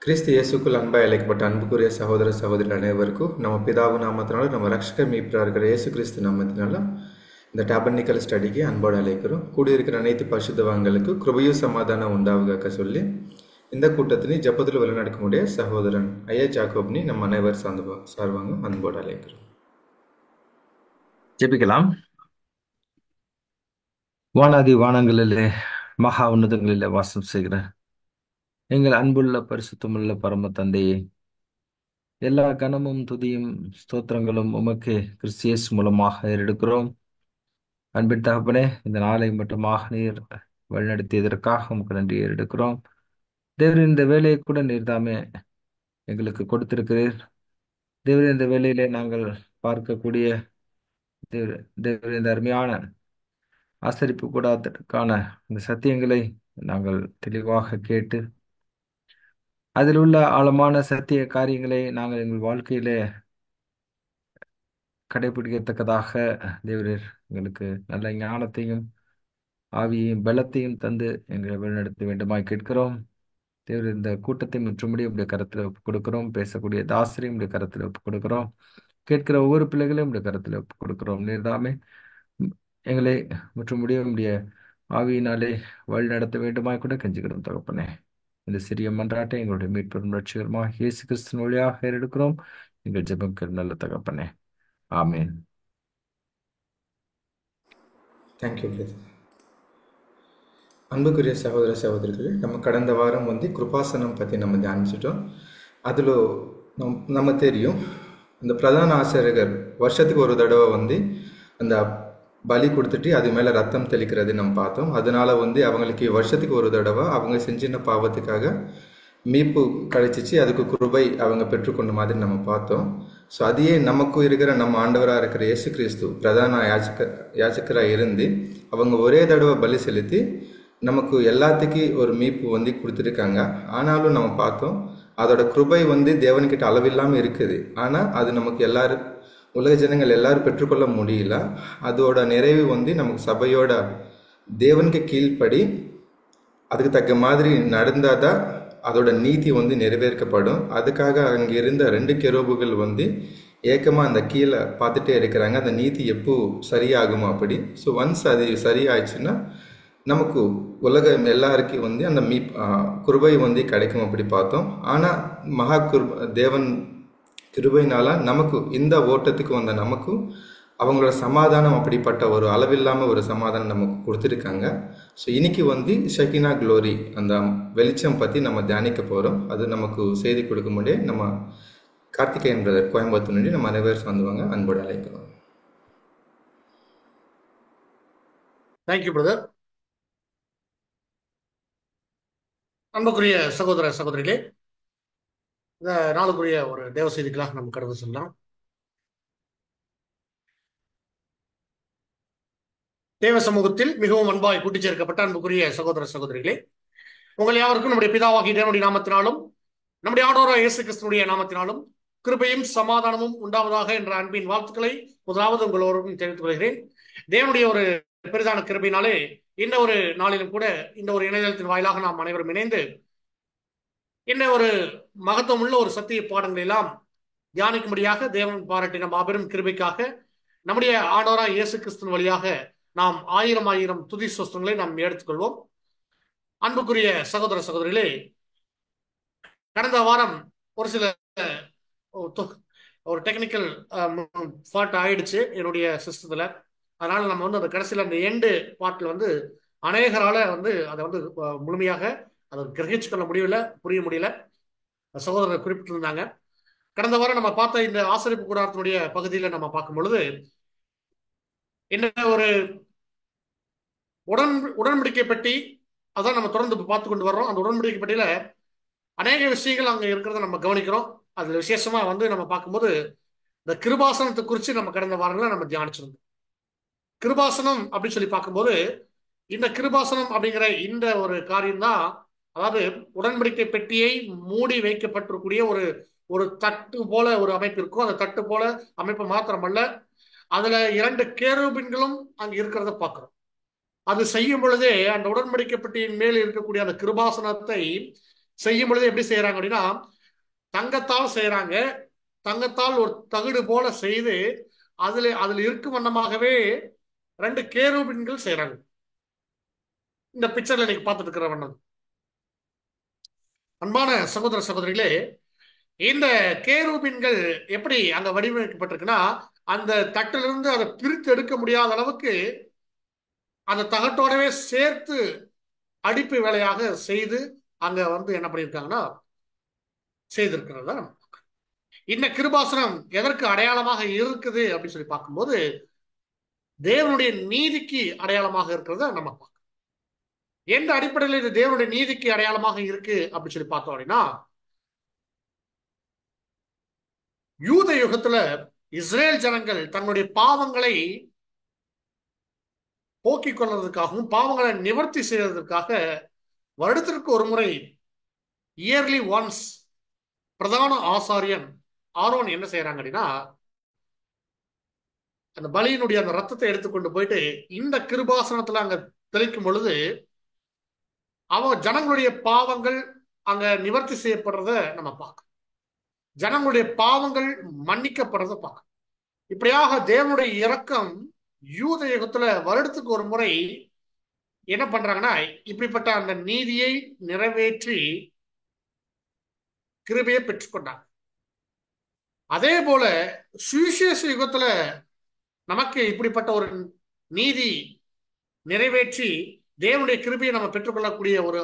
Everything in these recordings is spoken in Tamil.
கிறிஸ்து இயேசுக்குள் அன்பாய் அழைக்கப்பட்ட அன்புக்குரிய சகோதர சகோதரி அனைவருக்கும் நம்ம பிதாவு நாமத்தினால நம்ம ரட்சக மீட்பராக இருக்கிற இயேசு கிறிஸ்து நாமத்தினால இந்த டாபர்னிக்கல் ஸ்டடிக்கு அன்போடு அழைக்கிறோம். கூடியிருக்கிற அனைத்து பரிசுத்தவான்களுக்கு கிருபையும் சமாதானம் உண்டாவுக சொல்லி இந்த கூட்டத்தினை ஜெபத்தில் வழிநடக்கக்கூடிய சகோதரன் ஐயா ஜாக்கோப்னி நம்ம அனைவர் சார்பாங்க அன்போடு அழைக்கிறோம். ஜெபிக்கலாம். வானாதி வானங்களிலே மகா உன்னதங்களிலே வாசம் செய்கிற எங்கள் அன்புள்ள பரிசுத்தமுள்ள பரம தந்தையே, எல்லா கனமும் துதியும் ஸ்தோத்திரங்களும் உமக்கு கிறிஸ்து இயேசு மூலமாக எடுக்கிறோம். அன்பின் தகப்பனே, இந்த நாளை மட்டுமாக நீர் வழிநடத்தியதற்காக உமக்கு நன்றி எடுக்கிறோம். தேவர் இந்த வேலையை கூட நீர் தாமே எங்களுக்கு கொடுத்திருக்கிறீர். தேவர் இந்த வேலையிலே நாங்கள் பார்க்கக்கூடிய தேவர் தேவர் இந்த அருமையான ஆசரிப்பு கூடாதற்கான இந்த சத்தியங்களை நாங்கள் தெளிவாக கேட்டு அதில் உள்ள ஆழமான சத்திய காரியங்களை நாங்கள் எங்கள் வாழ்க்கையிலே கடைபிடிக்கத்தக்கதாக தேவரீர் எங்களுக்கு நல்ல ஞானத்தையும் ஆவியையும் பலத்தையும் தந்து எங்களை வழிநடத்த வேண்டுமாய் கேட்கிறோம். தேவர் இந்த கூட்டத்தை முற்றுமுடி உடைய கருத்தில் ஒப்புக் கொடுக்கிறோம். பேசக்கூடிய தாசரையும் உடைய கருத்தில் ஒப்புக் கொடுக்கிறோம். கேட்கிற ஒவ்வொரு பிள்ளைகளையும் உடைய கருத்தில் ஒப்புக் கொடுக்கிறோம். நீர்தாமே எங்களை முற்றுமுடிய உடைய ஆவியினாலே வழி நடத்த வேண்டுமாய் கூட கெஞ்சுகிறோம் தகப்பனே. இந்த சிறிய மன்றாட்டை எங்களுடைய மீட்பெரும் ரட்சகருமாக இயேசு கிறிஸ்துவின் வழியாக எடுக்கிறோம். எங்கள் ஜெபங்கள் நல்ல தகப்பனே. ஆமேன். Thank you brother. அன்புக்குரிய சகோதர சகோதரிகளே, நம்ம கடந்த வாரம் கிருபாசனம் பற்றி நம்ம தியானிச்சிட்டோம். அதில் நம்ம தெரியும், இந்த பிரதான ஆசிரியர்கள் வருஷத்துக்கு ஒரு தடவை அந்த பலி கொடுத்துட்டு அது மேலே ரத்தம் தெளிக்கிறது நம்ம பார்த்தோம். அதனால அவங்களுக்கு வருஷத்துக்கு ஒரு தடவை அவங்க செஞ்சின பாவத்துக்காக மீட்பு கிடைச்சிச்சு, அதுக்கு கிருபை அவங்க பெற்றுக்கொண்ட மாதிரி நம்ம பார்த்தோம். ஸோ அதையே நமக்கும் இருக்கிற நம்ம ஆண்டவராக இருக்கிற இயேசு கிறிஸ்து பிரதான யாச்சகராக இருந்து அவங்க ஒரே தடவை பலி செலுத்தி நமக்கு எல்லாத்துக்கும் ஒரு மீட்பு கொடுத்துருக்காங்க. ஆனாலும் நம்ம பார்த்தோம், அதோட கிருபை தேவன்கிட்ட அளவில்லாமல் இருக்குது. ஆனால் அது நமக்கு எல்லாரும் உலக ஜனங்கள் எல்லாரும் பெற்றுக்கொள்ள முடியல. அதோட நிறைவு நமக்கு சபையோட தேவனுக்கு கீழ்ப்படி அதுக்கு தக்க மாதிரி நடந்தாதான் அதோட நீதி நிறைவேற்கப்படும். அதுக்காக அங்கே இருந்த 2 கெரூபுகள் ஏக்கமாக அந்த கீழே பார்த்துட்டே இருக்கிறாங்க, அந்த நீதி எப்போ சரியாகுமோ அப்படி. ஸோ ஒன்ஸ் அது சரியாயிடுச்சுன்னா நமக்கு உலகம் எல்லாருக்கும் அந்த கிருபை கிடைக்கும் அப்படி பார்த்தோம். ஆனால் மகா தேவன் கிருபையினால நமக்கு இந்த ஓட்டத்துக்கு நமக்கு அவங்களோட சமாதானம் அப்படிப்பட்ட ஒரு அளவில்லாமல் ஒரு சமாதானம் நமக்கு கொடுத்துருக்காங்க. ஸோ இன்னைக்கு ஷெகினா க்ளோரி அந்த வெளிச்சம் பற்றி நம்ம தியானிக்க போகிறோம். அது நமக்கு செய்தி கொடுக்க முடியும் நம்ம கார்த்திகேயன் பிரதர் கோயம்புத்தூர் நம்ம அனைவரும் வந்துவாங்க, அன்போடு அழைக்கிறோம். Thank you brother. அன்புக்குரிய சகோதர சகோதரிகளே, இந்த நாளுக்குரிய ஒரு தேவ செய்திகளாக நம்ம கடந்து செல்லலாம். தேவ சமூகத்தில் மிகவும் அன்பாய் கூட்டிச் சேர்க்கப்பட்ட அன்புக்குரிய சகோதர சகோதரிகளே, உங்கள் யாவருக்கும் நம்முடைய பிதாவாகிய தேவனுடைய நாமத்தினாலும் நம்முடைய ஆண்டவராகிய இயேசு கிறிஸ்துவினுடைய நாமத்தினாலும் கிருபையும் சமாதானமும் உண்டாவதாக என்ற அன்பின் வாழ்த்துக்களை முதலாவது உங்களோருக்கும் தெரிவித்துக் கொள்கிறேன். தேவனுடைய ஒரு பெரிதான கிருபையினாலே இந்த ஒரு நாளிலும் கூட இந்த ஒரு இணையதளத்தின் வாயிலாக நாம் அனைவரும் இணைந்து இந்த ஒரு மகத்துவமுள்ள ஒரு சத்திய பாடங்களை எல்லாம் தியானிக்கும்படியாக தேவன் பாராட்டின மாபெரும் கிருபைக்காக நம்முடைய ஆண்டவராகிய இயேசு கிறிஸ்துவின் வழியாக நாம் ஆயிரம் துதி சொஸ்தங்களை நாம் எடுத்துக்கொள்வோம். அன்புக்குரிய சகோதர சகோதரிகளே, கடந்த வாரம் ஒரு சில ஒரு டெக்னிக்கல் ஃபால்ட் ஆயிடுச்சு என்னுடைய சிஸ்டத்துல. அதனால நம்ம அந்த கடைசியில் அந்த எண்டு பார்ட்ல அநேகரால அதை முழுமையாக அதை கிரகிச்சு கொள்ள முடியல, புரிய முடியல. சகோதரர் குறிப்பிட்டிருந்தாங்க. கடந்த வாரம் நம்ம பார்த்த இந்த ஆசரிப்பு கூடாரத்தினுடைய பகுதியில நம்ம பார்க்கும் பொழுது என்ன ஒரு உடன்படிக்கை பெட்டி அதான் நம்ம தொடர்ந்து பார்த்து கொண்டு வர்றோம். அந்த உடன்படிக்கை பெட்டியில அநேக விஷயங்கள் அங்க இருக்கிறத நம்ம கவனிக்கிறோம். அதுல விசேஷமா நம்ம பார்க்கும்போது இந்த கிருபாசனத்தை குறித்து நம்ம கடந்த வாரங்களை நம்ம தியானிச்சிருந்தோம். கிருபாசனம் அப்படின்னு சொல்லி பார்க்கும்போது இந்த கிருபாசனம் அப்படிங்கிற இந்த ஒரு காரியம் தான், அதாவது உடன்படிக்கை பெட்டியை மூடி வைக்கப்பட்டிருக்கூடிய ஒரு ஒரு தட்டு போல ஒரு அமைப்பு இருக்கும். அந்த தட்டு போல அமைப்பு மாத்திரமல்ல, அதுல 2 கேருபீன்களும் அங்க இருக்கிறத பார்க்கிறோம். அது செய்யும் பொழுதே அந்த உடன்படிக்கை பெட்டியின் மேல் இருக்கக்கூடிய அந்த கிருபாசனத்தை செய்யும் பொழுது எப்படி செய்யறாங்க அப்படின்னா, தங்கத்தால் செய்யறாங்க. தங்கத்தால் ஒரு தகுடு போல செய்து அதுல இருக்கும் வண்ணமாகவே 2 கேருபீன்கள் செய்யறாங்க. இந்த பிக்சர்ல நீங்க பார்த்துட்டு இருக்கிற வண்ணம். அன்பான சகோதர சகோதரிகளே, இந்த கேருபீன்கள் எப்படி அங்க வடிவமைக்கப்பட்டிருக்குன்னா, அந்த தட்டிலிருந்து அதை பிரித்து எடுக்க முடியாத அளவுக்கு அந்த தகட்டோடவே சேர்த்து அடிப்பு வேலையாக செய்து அங்க என்ன பண்ணியிருக்காங்கன்னா செய்திருக்கிறதா. இந்த கிருபாசனம் எதற்கு அடையாளமாக இருக்குது அப்படின்னு சொல்லி பார்க்கும்போது, தேவனுடைய நீதிக்கு அடையாளமாக இருக்கிறத நம்ம பார்க்கணும். எந்த அடிப்படையில் இது தேவனுடைய நீதிக்கு அடையாளமாக இருக்கு அப்படின்னு சொல்லி பார்த்தோம் அப்படின்னா, யூத யுகத்துல இஸ்ரேல் ஜனங்கள் தன்னுடைய பாவங்களை போக்கிக் கொள்வதற்காகவும் பாவங்களை நிவர்த்தி செய்வதற்காக வருடத்திற்கு ஒரு முறை, இயர்லி ஒன்ஸ், பிரதான ஆசாரியன் ஆரோன் என்ன செய்யறாங்க அப்படின்னா, அந்த பலியினுடைய அந்த ரத்தத்தை எடுத்துக்கொண்டு போயிட்டு இந்த கிருபாசனத்துல அங்க தெளிக்கும் பொழுது அவன் ஜனங்களுடைய பாவங்கள் அங்க நிவர்த்தி செய்யப்படுறத நம்ம பார்க்கணும். ஜனங்களுடைய பாவங்கள் மன்னிக்கப்படுறத பார்க்கணும். இப்படியாக தேவனுடைய இரக்கம் யூத யுகத்துல வருடத்துக்கு ஒரு முறை என்ன பண்றாங்கன்னா, இப்படிப்பட்ட அந்த நீதியை நிறைவேற்றி கிருபையை பெற்றுக்கொண்டாங்க. அதே போல சுவிசேஷ யுகத்துல நமக்கு இப்படிப்பட்ட ஒரு நீதி நிறைவேற்றி தேவனுடைய கிருபையை நம்ம பெற்றுக்கொள்ளக்கூடிய ஒரு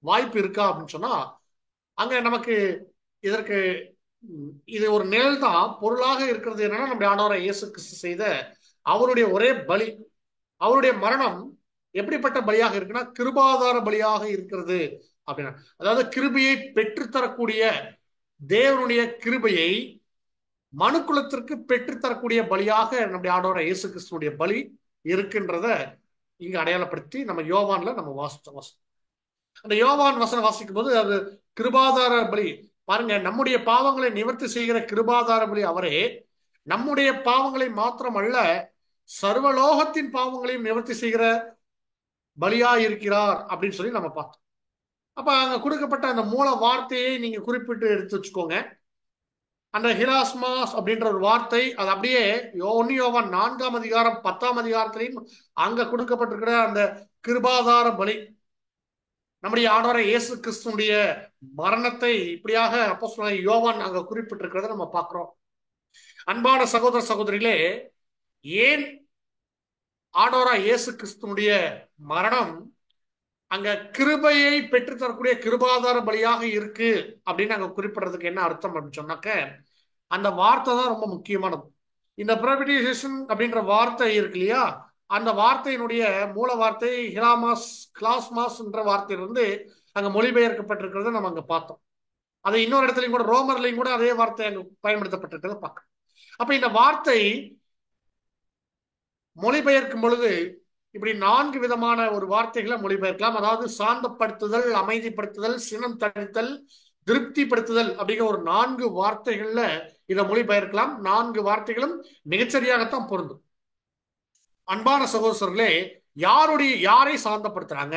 வாய்ப்பு இருக்கா அப்படின்னு சொன்னா, அங்க நமக்கு இதற்கு இது ஒரு நிழல் தான். பொருளாக இருக்கிறது என்னன்னா, நம்முடைய ஆண்டவராகிய இயேசு கிறிஸ்து செய்த அவருடைய ஒரே பலி, அவருடைய மரணம் எப்படிப்பட்ட பலியாக இருக்குன்னா, கிருபாதார பலியாக இருக்கிறது அப்படின்னா, அதாவது கிருபையை பெற்றுத்தரக்கூடிய தேவனுடைய கிருபையை மனுக்குலத்திற்கு பெற்றுத்தரக்கூடிய பலியாக நம்முடைய ஆண்டவராகிய இயேசு கிறிஸ்துடைய பலி இருக்கின்றத இங்க அடையாளப்படுத்தி நம்ம யோவான்ல நம்ம வாசிச்சோம். அந்த யோவான் வசனம் வாசிக்கும் போது அது கிருபாதார பலி. பாருங்க, நம்முடைய பாவங்களை நிவர்த்தி செய்கிற கிருபாதார பலி அவரே. நம்முடைய பாவங்களை மாத்திரமல்ல, சர்வலோகத்தின் பாவங்களையும் நிவர்த்தி செய்கிற பலியா இருக்கிறார் அப்படின்னு சொல்லி நம்ம பார்த்தோம். அப்ப அங்க கொடுக்கப்பட்ட அந்த மூல வார்த்தையை நீங்க குறிப்பிட்டு எடுத்து வச்சுக்கோங்க. அந்த ஹிராஸ்மாஸ் அப்படின்ற ஒரு வார்த்தை, அது அப்படியே யோவான் 4ஆம் அதிகாரம் 10ஆம் அதிகாரத்திலையும் அங்க கொடுக்கப்பட்டிருக்கிற அந்த கிருபாதார பலி, நம்முடைய ஆண்டவராகிய இயேசு கிறிஸ்துடைய மரணத்தை இப்படியாக அப்போஸ்தலனாகிய யோவான் அங்க குறிப்பிட்டிருக்கிறத நம்ம பார்க்கிறோம். அன்பான சகோதர சகோதரிகளே, ஏன் ஆண்டவராகிய இயேசு கிறிஸ்துடைய மரணம் அங்க கிருபையை பெற்று தரக்கூடிய கிருபாதார பலியாக இருக்கு அப்படின்னு அங்க குறிப்பிடுறதுக்கு என்ன அர்த்தம் அப்படின்னு சொன்னாக்க, அந்த வார்த்தை தான் ரொம்ப முக்கியமானது. இந்த ப்ராபிட்டிசேஷன் அப்படின்ற வார்த்தை இருக்கு இல்லையா, அந்த வார்த்தையினுடைய மூல வார்த்தை கிளாஸ்மாஸ் என்ற வார்த்தையிலிருந்து அங்க மொழிபெயர்க்கப்பட்டிருக்கிறத நம்ம அங்க பார்த்தோம். அதை இன்னொரு இடத்துலையும் கூட, ரோமர்லையும் கூட அதே வார்த்தை அங்க பயன்படுத்தப்பட்டிருக்கிறத பார்க்கணும். அப்ப இந்த வார்த்தை மொழிபெயர்க்கும் பொழுது இப்படி 4 விதமான ஒரு வார்த்தைகளை மொழிபெயர்க்கலாம். அதாவது சாந்தப்படுத்துதல், அமைதிப்படுத்துதல், சினம் தணித்தல், திருப்திப்படுத்துதல் அப்படிங்கிற ஒரு 4 வார்த்தைகள்ல இதை மொழிபெயர்க்கலாம். 4 வார்த்தைகளும் மிகச்சரியாகத்தான் பொருந்தும். அன்பான சகோதரர்களே, யாரை சாந்தப்படுத்துறாங்க,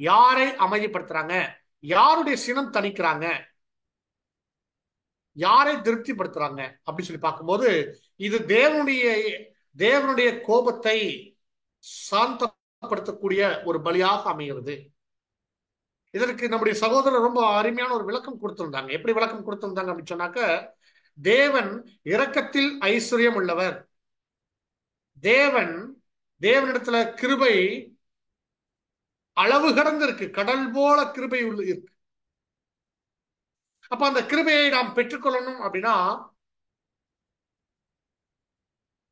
யாரை அமைதிப்படுத்துறாங்க, யாருடைய சினம் தணிக்கிறாங்க, யாரை திருப்திப்படுத்துறாங்க அப்படின்னு சொல்லி பார்க்கும்போது, இது தேவனுடைய கோபத்தை சாந்தப்படுத்தக்கூடிய ஒரு பலியாக அமைகிறது. இதற்கு நம்முடைய சகோதரர் ரொம்ப அருமையான ஒரு விளக்கம் கொடுத்திருந்தாங்க. எப்படி விளக்கம் கொடுத்திருந்தாங்க அப்படின்னு சொன்னாக்க, தேவன் இரக்கத்தில் ஐஸ்வர்யம் உள்ளவர். தேவனிடத்துல கிருபை அளவு கடந்து இருக்கு, கடல் போல கிருபை இருக்கு. அப்ப அந்த கிருபையை நாம் பெற்றுக்கொள்ளணும் அப்படின்னா,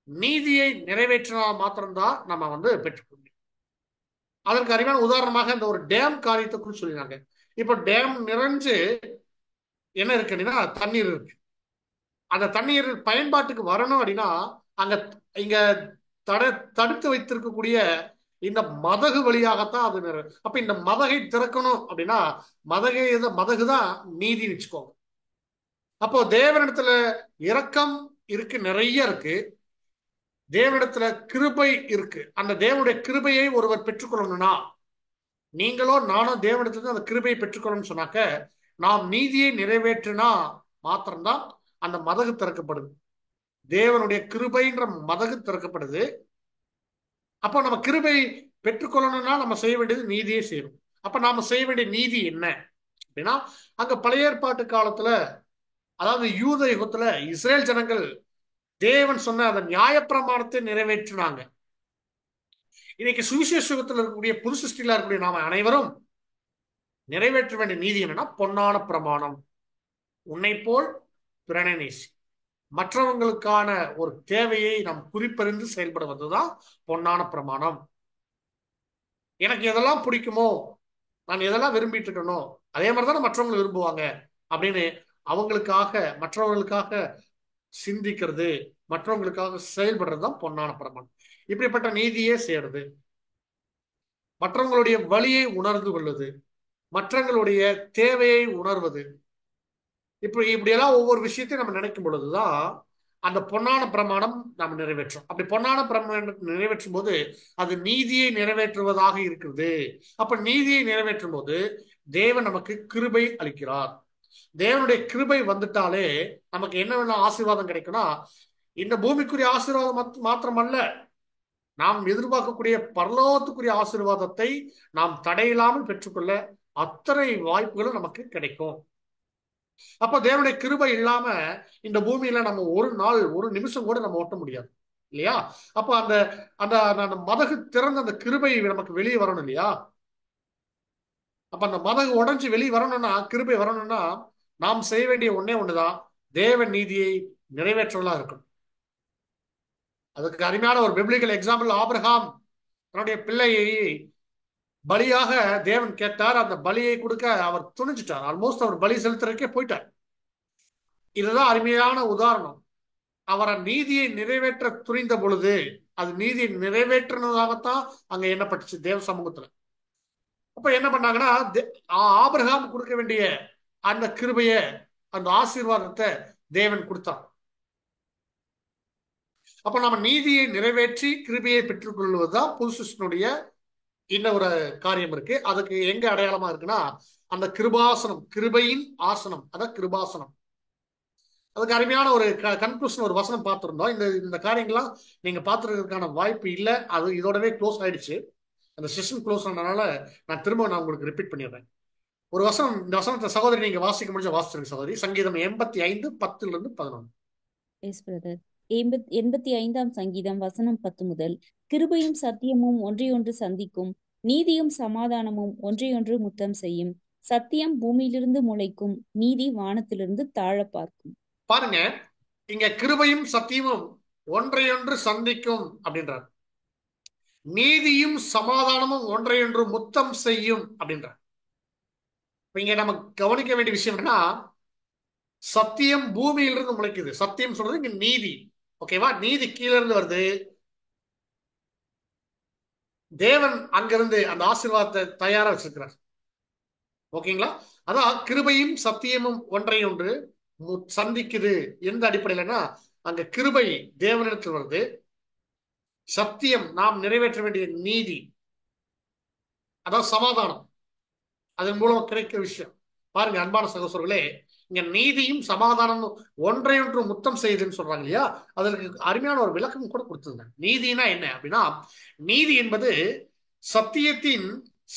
நீதியை நிறைவேற்றினால் மாத்திரம்தான் நம்ம பெற்றுக்கொள்ள முடியும். அதற்கு அறிவான உதாரணமாக இந்த ஒரு டேம் காரியத்தை குறித்து சொல்லினாங்க. இப்ப டேம் நிறைஞ்சு என்ன இருக்கு அப்படின்னா தண்ணீர் இருக்கு. அந்த தண்ணீர் பயன்பாட்டுக்கு வரணும் அப்படின்னா இங்க தடுத்து வைத்திருக்கக்கூடிய இந்த மதகு வழியாகத்தான் அது அப்ப இந்த மதகை திறக்கணும் அப்படின்னா மதகுதான் நீதி வச்சுக்கோங்க. அப்போ தேவனிடத்துல இரக்கம் இருக்கு, நிறைய இருக்கு. தேவனிடத்துல கிருபை இருக்கு. அந்த தேவனுடைய கிருபையை ஒருவர் பெற்றுக்கொள்ளணும்னா, நீங்களோ நானோ தேவனிடத்துல அந்த கிருபையை பெற்றுக்கொள்ளணும்னு சொன்னாக்க, நாம் நீதியை நிறைவேற்றினா மாத்திரம்தான் அந்த மதகு திறக்கப்படுது. தேவனுடைய கிருபைன்ற மதகு திறக்கப்படுது. அப்போ நம்ம கிருபை பெற்றுக்கொள்ளணும்னா நம்ம செய்ய வேண்டியது நீதியே செய்யணும். அப்ப நாம செய்ய வேண்டிய நீதி என்ன அப்படின்னா, அங்க பழைய ஏற்பாட்டு காலத்துல, அதாவது யூத யுகத்துல இஸ்ரேல் ஜனங்கள் தேவன் சொன்ன அந்த நியாயப்பிரமாணத்தை நிறைவேற்றினாங்க. இன்னைக்கு சுவிசேஷ யுகத்தில் இருக்கக்கூடிய புது சிருஷ்டியில இருக்கக்கூடிய நாம அனைவரும் நிறைவேற்ற வேண்டிய நீதி என்னன்னா பொன்னான பிரமாணம். உன்னை போல் பிறனை நேசி. மற்றவங்களுக்கான ஒரு தேவையை நாம் குறிப்பறிந்து செயல்படுவதுதான் பொன்னான பிரமாணம். எனக்கு எதெல்லாம் பிடிக்குமோ, நான் எதெல்லாம் விரும்பிட்டு இருக்கணும், அதே மாதிரிதானே மற்றவங்க விரும்புவாங்க அப்படின்னு அவங்களுக்காக மற்றவங்களுக்காக சிந்திக்கிறது, மற்றவங்களுக்காக செயல்படுறது தான் பொன்னான பிரமாணம். இப்படிப்பட்ட நீதியே செய்யறது, மற்றவங்களுடைய வழியை உணர்ந்து கொள்வது, மற்றவங்களுடைய தேவையை உணர்வது, இப்படியெல்லாம் ஒவ்வொரு விஷயத்தையும் நம்ம நினைக்கும் பொழுதுதான் அந்த பொன்னான பிரமாணம் நாம் நிறைவேற்றும். அப்படி பொன்னான பிரமாணம் நிறைவேற்றும் போது அது நீதியை நிறைவேற்றுவதாக இருக்கிறது. அப்ப நீதியை நிறைவேற்றும் போது தேவன் நமக்கு கிருபை அளிக்கிறார். தேவனுடைய கிருபை வந்துட்டாலே நமக்கு என்ன வேணும் ஆசீர்வாதம் கிடைக்கும்னா, இந்த பூமிக்குரிய ஆசீர்வாதம் மாத்திரமல்ல, நாம் எதிர்பார்க்கக்கூடிய பரலோகத்துக்குரிய ஆசீர்வாதத்தை நாம் தடையில்லாமல் பெற்றுக்கொள்ள அத்தனை வாய்ப்புகளும் நமக்கு கிடைக்கும். அப்ப தேவனுடைய கிருபை இல்லாம இந்த பூமியில நம்ம ஒரு நாள் ஒரு நிமிஷம் கூட நம்ம ஓட்ட முடியாது இல்லையா? அப்ப அந்த அந்த அந்த மதகு திறந்த அந்த கிருபை நமக்கு வெளியே வரணும் இல்லையா? அப்ப அந்த மதகு உடைஞ்சு வெளியே வரணும்னா, கிருபை வரணும்னா நாம் செய்ய வேண்டிய ஒன்னே ஒண்ணுதான், தேவ நீதியை நிறைவேற்றலாம் இருக்கும். அதுக்கு அருமையான ஒரு பிப்ளிக்கல் எக்ஸாம்பிள், ஆபிரகாம் தன்னுடைய பிள்ளையை பலியாக தேவன் கேட்டார். அந்த பலியை கொடுக்க அவர் துணிஞ்சிட்டார். ஆல்மோஸ்ட் அவர் பலி செலுத்துறதுக்கே போயிட்டார். இதுதான் அருமையான உதாரணம். அவரை நீதியை நிறைவேற்ற துணிந்த பொழுது அது நீதியை நிறைவேற்றினதாகத்தான் அங்க எண்ணப்பட்டுச்சு தேவ சமூகத்துல. அப்ப என்ன பண்ணாங்கன்னா, ஆபிரகாம் கொடுக்க வேண்டிய அந்த கிருபைய, அந்த ஆசீர்வாதத்தை தேவன் கொடுத்தார். அப்ப நம்ம நீதியை நிறைவேற்றி கிருபையை பெற்றுக் கொள்வதுதான் புது சிருஷ்டியினுடைய இந்த ஒரு காரியம் இருக்கு. அதுக்கு எங்க அடையாளமா இருக்குன்னா, அந்த கிருபாசனம், கிருபையின் ஆசனம், அதான் கிருபாசனம். அதுக்கு அருமையான ஒரு கன்க்ளூஷன், ஒரு வசனம் பார்த்திருந்தோம். இந்த காரியங்கள்லாம் நீங்க பார்த்துருக்கிறதுக்கான வாய்ப்பு இல்லை. அது இதோடவே க்ளோஸ் ஆயிடுச்சு. அந்த செஷன் க்ளோஸ் ஆனதுனால நான் உங்களுக்கு ரிப்பீட் பண்ணிடுறேன். ஒரு வசனம், இந்த வசனத்தை சகோதரி நீங்க வாசிக்க முடிஞ்ச வாசிச்சிருங்க சகோதரி. சங்கீதம் 85:10-11. 85ஆம் சங்கீதம் வசனம் 10 முதல். கிருபையும் சத்தியமும் ஒன்றையொன்று சந்திக்கும், நீதியும் சமாதானமும் ஒன்றையொன்று முத்தம் செய்யும். சத்தியம் பூமியிலிருந்து முளைக்கும், நீதி வானத்திலிருந்து தாழ பார்க்கும். பாருங்க, இங்க கிருபையும் சத்தியமும் ஒன்றையொன்று சந்திக்கும் அப்படின்றார். நீதியும் சமாதானமும் ஒன்றையொன்று முத்தம் செய்யும் அப்படின்றார். இங்க நம்ம கவனிக்க வேண்டிய விஷயம் என்னன்னா, சத்தியம் பூமியிலிருந்து முளைக்குது. சத்தியம் சொல்றது இங்க நீதி. ஓகேவா? நீதி கீழே இருந்து வருது. தேவன் அங்கிருந்து அந்த ஆசீர்வாதத்தை தயாரா வச்சிருக்கிறார். ஓகேங்களா? அதான் கிருபையும் சத்தியமும் ஒன்றையொன்று சந்திக்குது. எந்த அடிப்படையிலன்னா, அங்க கிருபை தேவனிடத்தில் வருது, சத்தியம் நாம் நிறைவேற்ற வேண்டிய நீதி, அதான் சமாதானம், அதன் மூலம் கிடைக்கிற விஷயம். பாருங்க அன்பான சகோதரர்களே, இங்க நீதியும் சமாதானமும் ஒன்றையொன்று முத்தம் செய்யுதுன்னு சொல்றாங்க இல்லையா? அதற்கு அருமையான ஒரு விளக்கம் கூட கொடுத்துருந்தாங்க. நீதினா என்ன அப்படின்னா, நீதி என்பது சத்தியத்தின்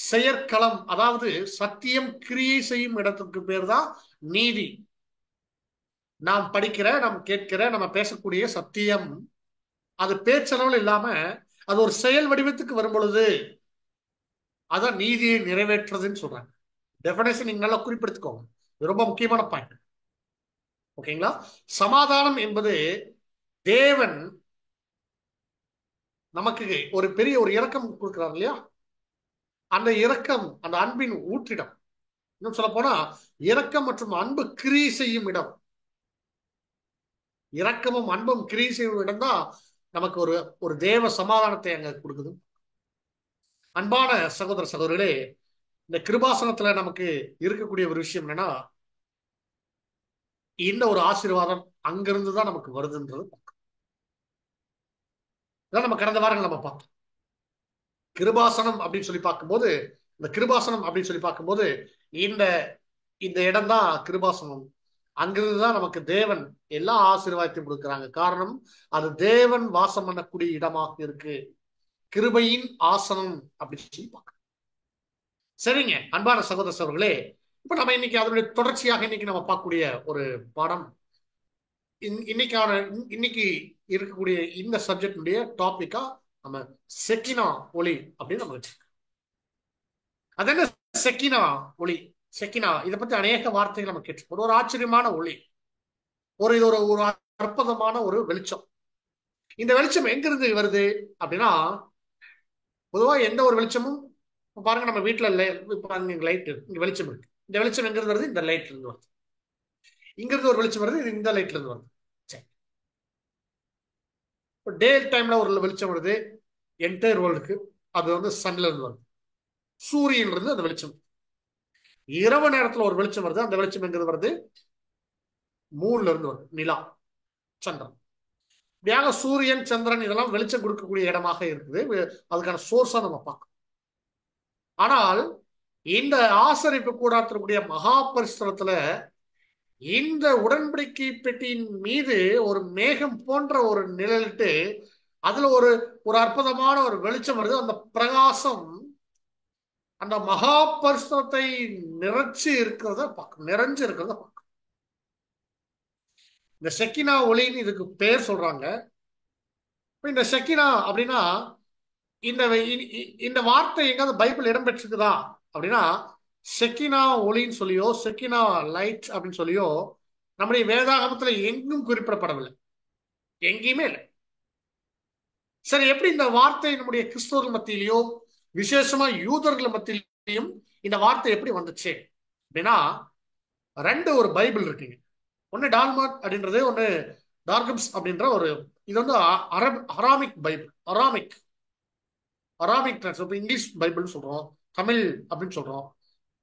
செயற்களம். அதாவது சத்தியம் கிரியை செய்யும் இடத்துக்கு பேர் தான் நீதி. நாம் படிக்கிற, நாம் கேட்கிற, நம்ம பேசக்கூடிய சத்தியம், அது பேச்சளவில் இல்லாம அது ஒரு செயல் வடிவத்துக்கு வரும் பொழுது அதான் நீதியை நிறைவேற்றுறதுன்னு சொல்றாங்க. டெஃபினேஷன் நீங்க நல்லா குறிப்பிடுத்துக்கோங்க, ரொம்ப முக்கியமான பாயிண்ட். ஓகேங்களா? சமாதானம் என்பது தேவன் நமக்கு ஒரு பெரிய ஒரு இரக்கம் கொடுக்கிறார் இல்லையா? அந்த இரக்கம், அந்த அன்பின் ஊற்றிடம். இன்னும் சொல்ல போனா, இரக்கம் மற்றும் அன்பு கிரியை செய்யும் இடம். இரக்கமும் அன்பும் கிரியை செய்யும் இடம் தான் நமக்கு ஒரு தேவ சமாதானத்தை அங்க கொடுக்குது. அன்பான சகோதர சகோதரர்களே, இந்த கிருபாசனத்துல நமக்கு இருக்கக்கூடிய ஒரு விஷயம் என்னன்னா, இந்த ஒரு ஆசீர்வாதம் அங்கிருந்து தான் நமக்கு வருதுன்றது இதான் நம்ம கடந்த வாரங்கள் நம்ம பார்த்தோம். கிருபாசனம் அப்படின்னு சொல்லி பார்க்கும்போது, இந்த கிருபாசனம் அப்படின்னு சொல்லி பார்க்கும்போது, இந்த இந்த இடம் தான் கிருபாசனம். அங்கிருந்துதான் நமக்கு தேவன் எல்லா ஆசீர்வாதத்தையும் கொடுக்குறாங்க. காரணம், அது தேவன் வாசம் பண்ணக்கூடிய இடமாக இருக்கு. கிருபையின் ஆசனம் அப்படின்னு சொல்லி பார்க்க. சரிங்க, அன்பான சகோதர சகோதரர்களே, இப்ப நம்ம இன்னைக்கு அதனுடைய தொடர்ச்சியாக இன்னைக்கு நம்ம பார்க்கக்கூடிய ஒரு பாடம், இன்னைக்கு இருக்கக்கூடிய இந்த சப்ஜெக்டுடைய டாபிக்கா நம்ம செக்கினா ஒளி அப்படின்னு நம்ம வச்சிருக்கோம். அது என்ன செக்கினா ஒளி? செக்கினா, இதை பத்தி அநேக வார்த்தைகள் நம்ம கேட்டு, ஒரு ஆச்சரியமான ஒளி, இது ஒரு அற்புதமான ஒரு வெளிச்சம். இந்த வெளிச்சம் எங்கிருந்து வருது அப்படின்னா, பொதுவா எந்த ஒரு வெளிச்சமும் பாருங்க, நம்ம வீட்டுல லைட் இங்க வெளிச்சம் இருக்கு. இந்த வெளிச்சம் எங்கிருந்து வருது? இந்த லைட்ல இருந்து வருது. இங்கிருந்து ஒரு வெளிச்சம் வருது, இது இந்த லைட்ல இருந்து வருது. சரி, டே டைம்ல ஒரு வெளிச்சம் வருது என்டையர் வேர்ல்டுக்கு, அது சன்ல இருந்து வருது, சூரியன்ல இருந்து அந்த வெளிச்சம். இரவு நேரத்துல ஒரு வெளிச்சம் வருது, அந்த வெளிச்சம் எங்கிருந்து வருது? மூணுல இருந்து வருது, நிலா, சந்திரன். இப்படியாக சூரியன், சந்திரன் இதெல்லாம் வெளிச்சம் கொடுக்கக்கூடிய இடமாக இருக்குது. அதுக்கான சோர்ஸா நம்ம பார்க்கணும். ஆனால் இந்த ஆசரிப்பு கூடாரத்திற்குரிய மகா பரிசுத்தலத்துல இந்த உடன்படிக்கை பெட்டியின் மீது ஒரு மேகம் போன்ற ஒரு நிழலிட்டு அதுல ஒரு அற்புதமான ஒரு வெளிச்சம் வருது. அந்த பிரகாசம் அந்த மகா பரிசுத்தலத்தை நிறைஞ்சு இருக்கிறத பார்க்க. இந்த செக்கினா ஒளின்னு இதுக்கு பேர் சொல்றாங்க. இந்த செக்கினா அப்படின்னா, இந்த வார்த்தை எங்காவது பைபிள் இடம்பெற்றிருக்குதா அப்படின்னா, செக்கினா ஒளின்னு சொல்லியோ செக்கினா லைட் அப்படின்னு சொல்லியோ நம்முடைய வேதாகமத்துல எங்கும் குறிப்பிடப்படவில்லை, எங்கேயுமே இல்லை. சரி, எப்படி இந்த வார்த்தை நம்முடைய கிறிஸ்தவர்கள் மத்தியிலையோ விசேஷமா யூதர்கள் மத்தியிலையும் இந்த வார்த்தை எப்படி வந்துச்சு அப்படின்னா, ஒரு பைபிள் இருக்குங்க. ஒன்னு டால்மாட் அப்படின்றது, ஒன்னு டார்கம்ஸ் அப்படின்ற இது Aramaic Bible. Aramaic English Bible சொல்றோம், தமிழ் அப்படின்னு சொல்றோம்,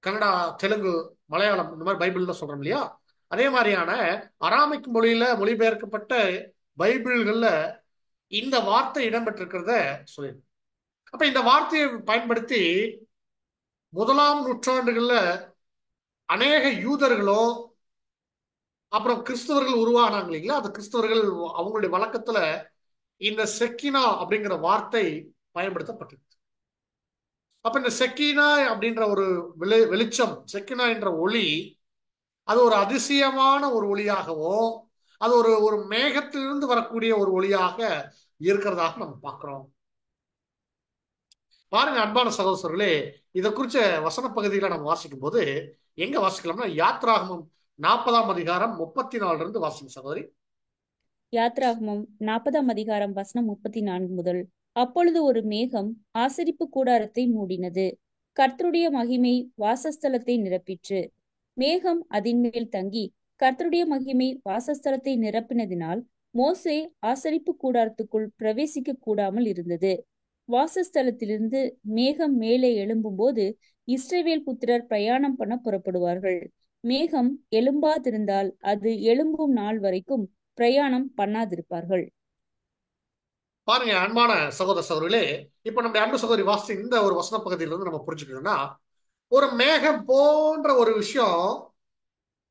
கன்னடா, தெலுங்கு, மலையாளம் இந்த மாதிரி பைபிள்ல சொல்றோம் இல்லையா? அதே மாதிரியான அராமிக் மொழியில மொழிபெயர்க்கப்பட்ட பைபிள்கள்ல இந்த வார்த்தை இடம்பெற்றிருக்கிறத சொல்லி, அப்ப இந்த வார்த்தையை பயன்படுத்தி 1ஆம் நூற்றாண்டுகள்ல அநேக யூதர்களும் அப்புறம் கிறிஸ்தவர்கள் உருவானாங்க இல்லைங்களா? அந்த கிறிஸ்தவர்கள் அவங்களுடைய வழக்கத்துல இந்த செக்கினா அப்படிங்கிற வார்த்தை பயன்படுத்தப்பட்டது. அப்ப இந்த செக்கினா அப்படின்ற ஒரு வெளிச்சம், செக்கினா என்ற ஒளி, அது ஒரு அதிசயமான ஒரு ஒளியாகவும் அது ஒரு மேகத்திலிருந்து வரக்கூடிய ஒரு ஒளியாக இருக்கிறதாக நம்ம பார்க்கிறோம். பாருங்க அன்பான சகோதரர்களே, இதை குறிச்ச வசன பகுதிகளை நம்ம வாசிக்கும் போது எங்க வாசிக்கலாம்னா, யாத்ராகமம் 40ஆம் அதிகாரம் 34 இருந்து வாசிக்கும் சகோதரி. யாத்ராகமம் 40ஆம் அதிகாரம் வசனம் 34 முதல். அப்பொழுது ஒரு மேகம் ஆசரிப்பு கூடாரத்தை மூடினது, கர்த்தருடைய மகிமை வாசஸ்தலத்தை நிரப்பிற்று. மேகம் அதின் மேல் தங்கி கர்த்தருடைய மகிமை வாசஸ்தலத்தை நிரப்பினதினால் மோசே ஆசரிப்பு கூடாரத்துக்குள் பிரவேசிக்க கூடாமல் இருந்தது. வாசஸ்தலத்திலிருந்து மேகம் மேலே எழும்பும்போது இஸ்ரவேல் புத்திரர் பிரயாணம் பண்ண புறப்படுவார்கள். மேகம் எழும்பாதிருந்தால் அது எழும்பும் நாள் வரைக்கும் பிரயாணம் பண்ணாதிருப்பார்கள். பாருங்க அன்பான சகோதர சகோதரிகளே, இப்ப நம்முடைய அன்பு சகோதரி வாசி இந்த ஒரு வசன பகுதியிலிருந்து நம்ம புரிஞ்சுக்கணும்னா, ஒரு மேகம் போன்ற ஒரு விஷயம்,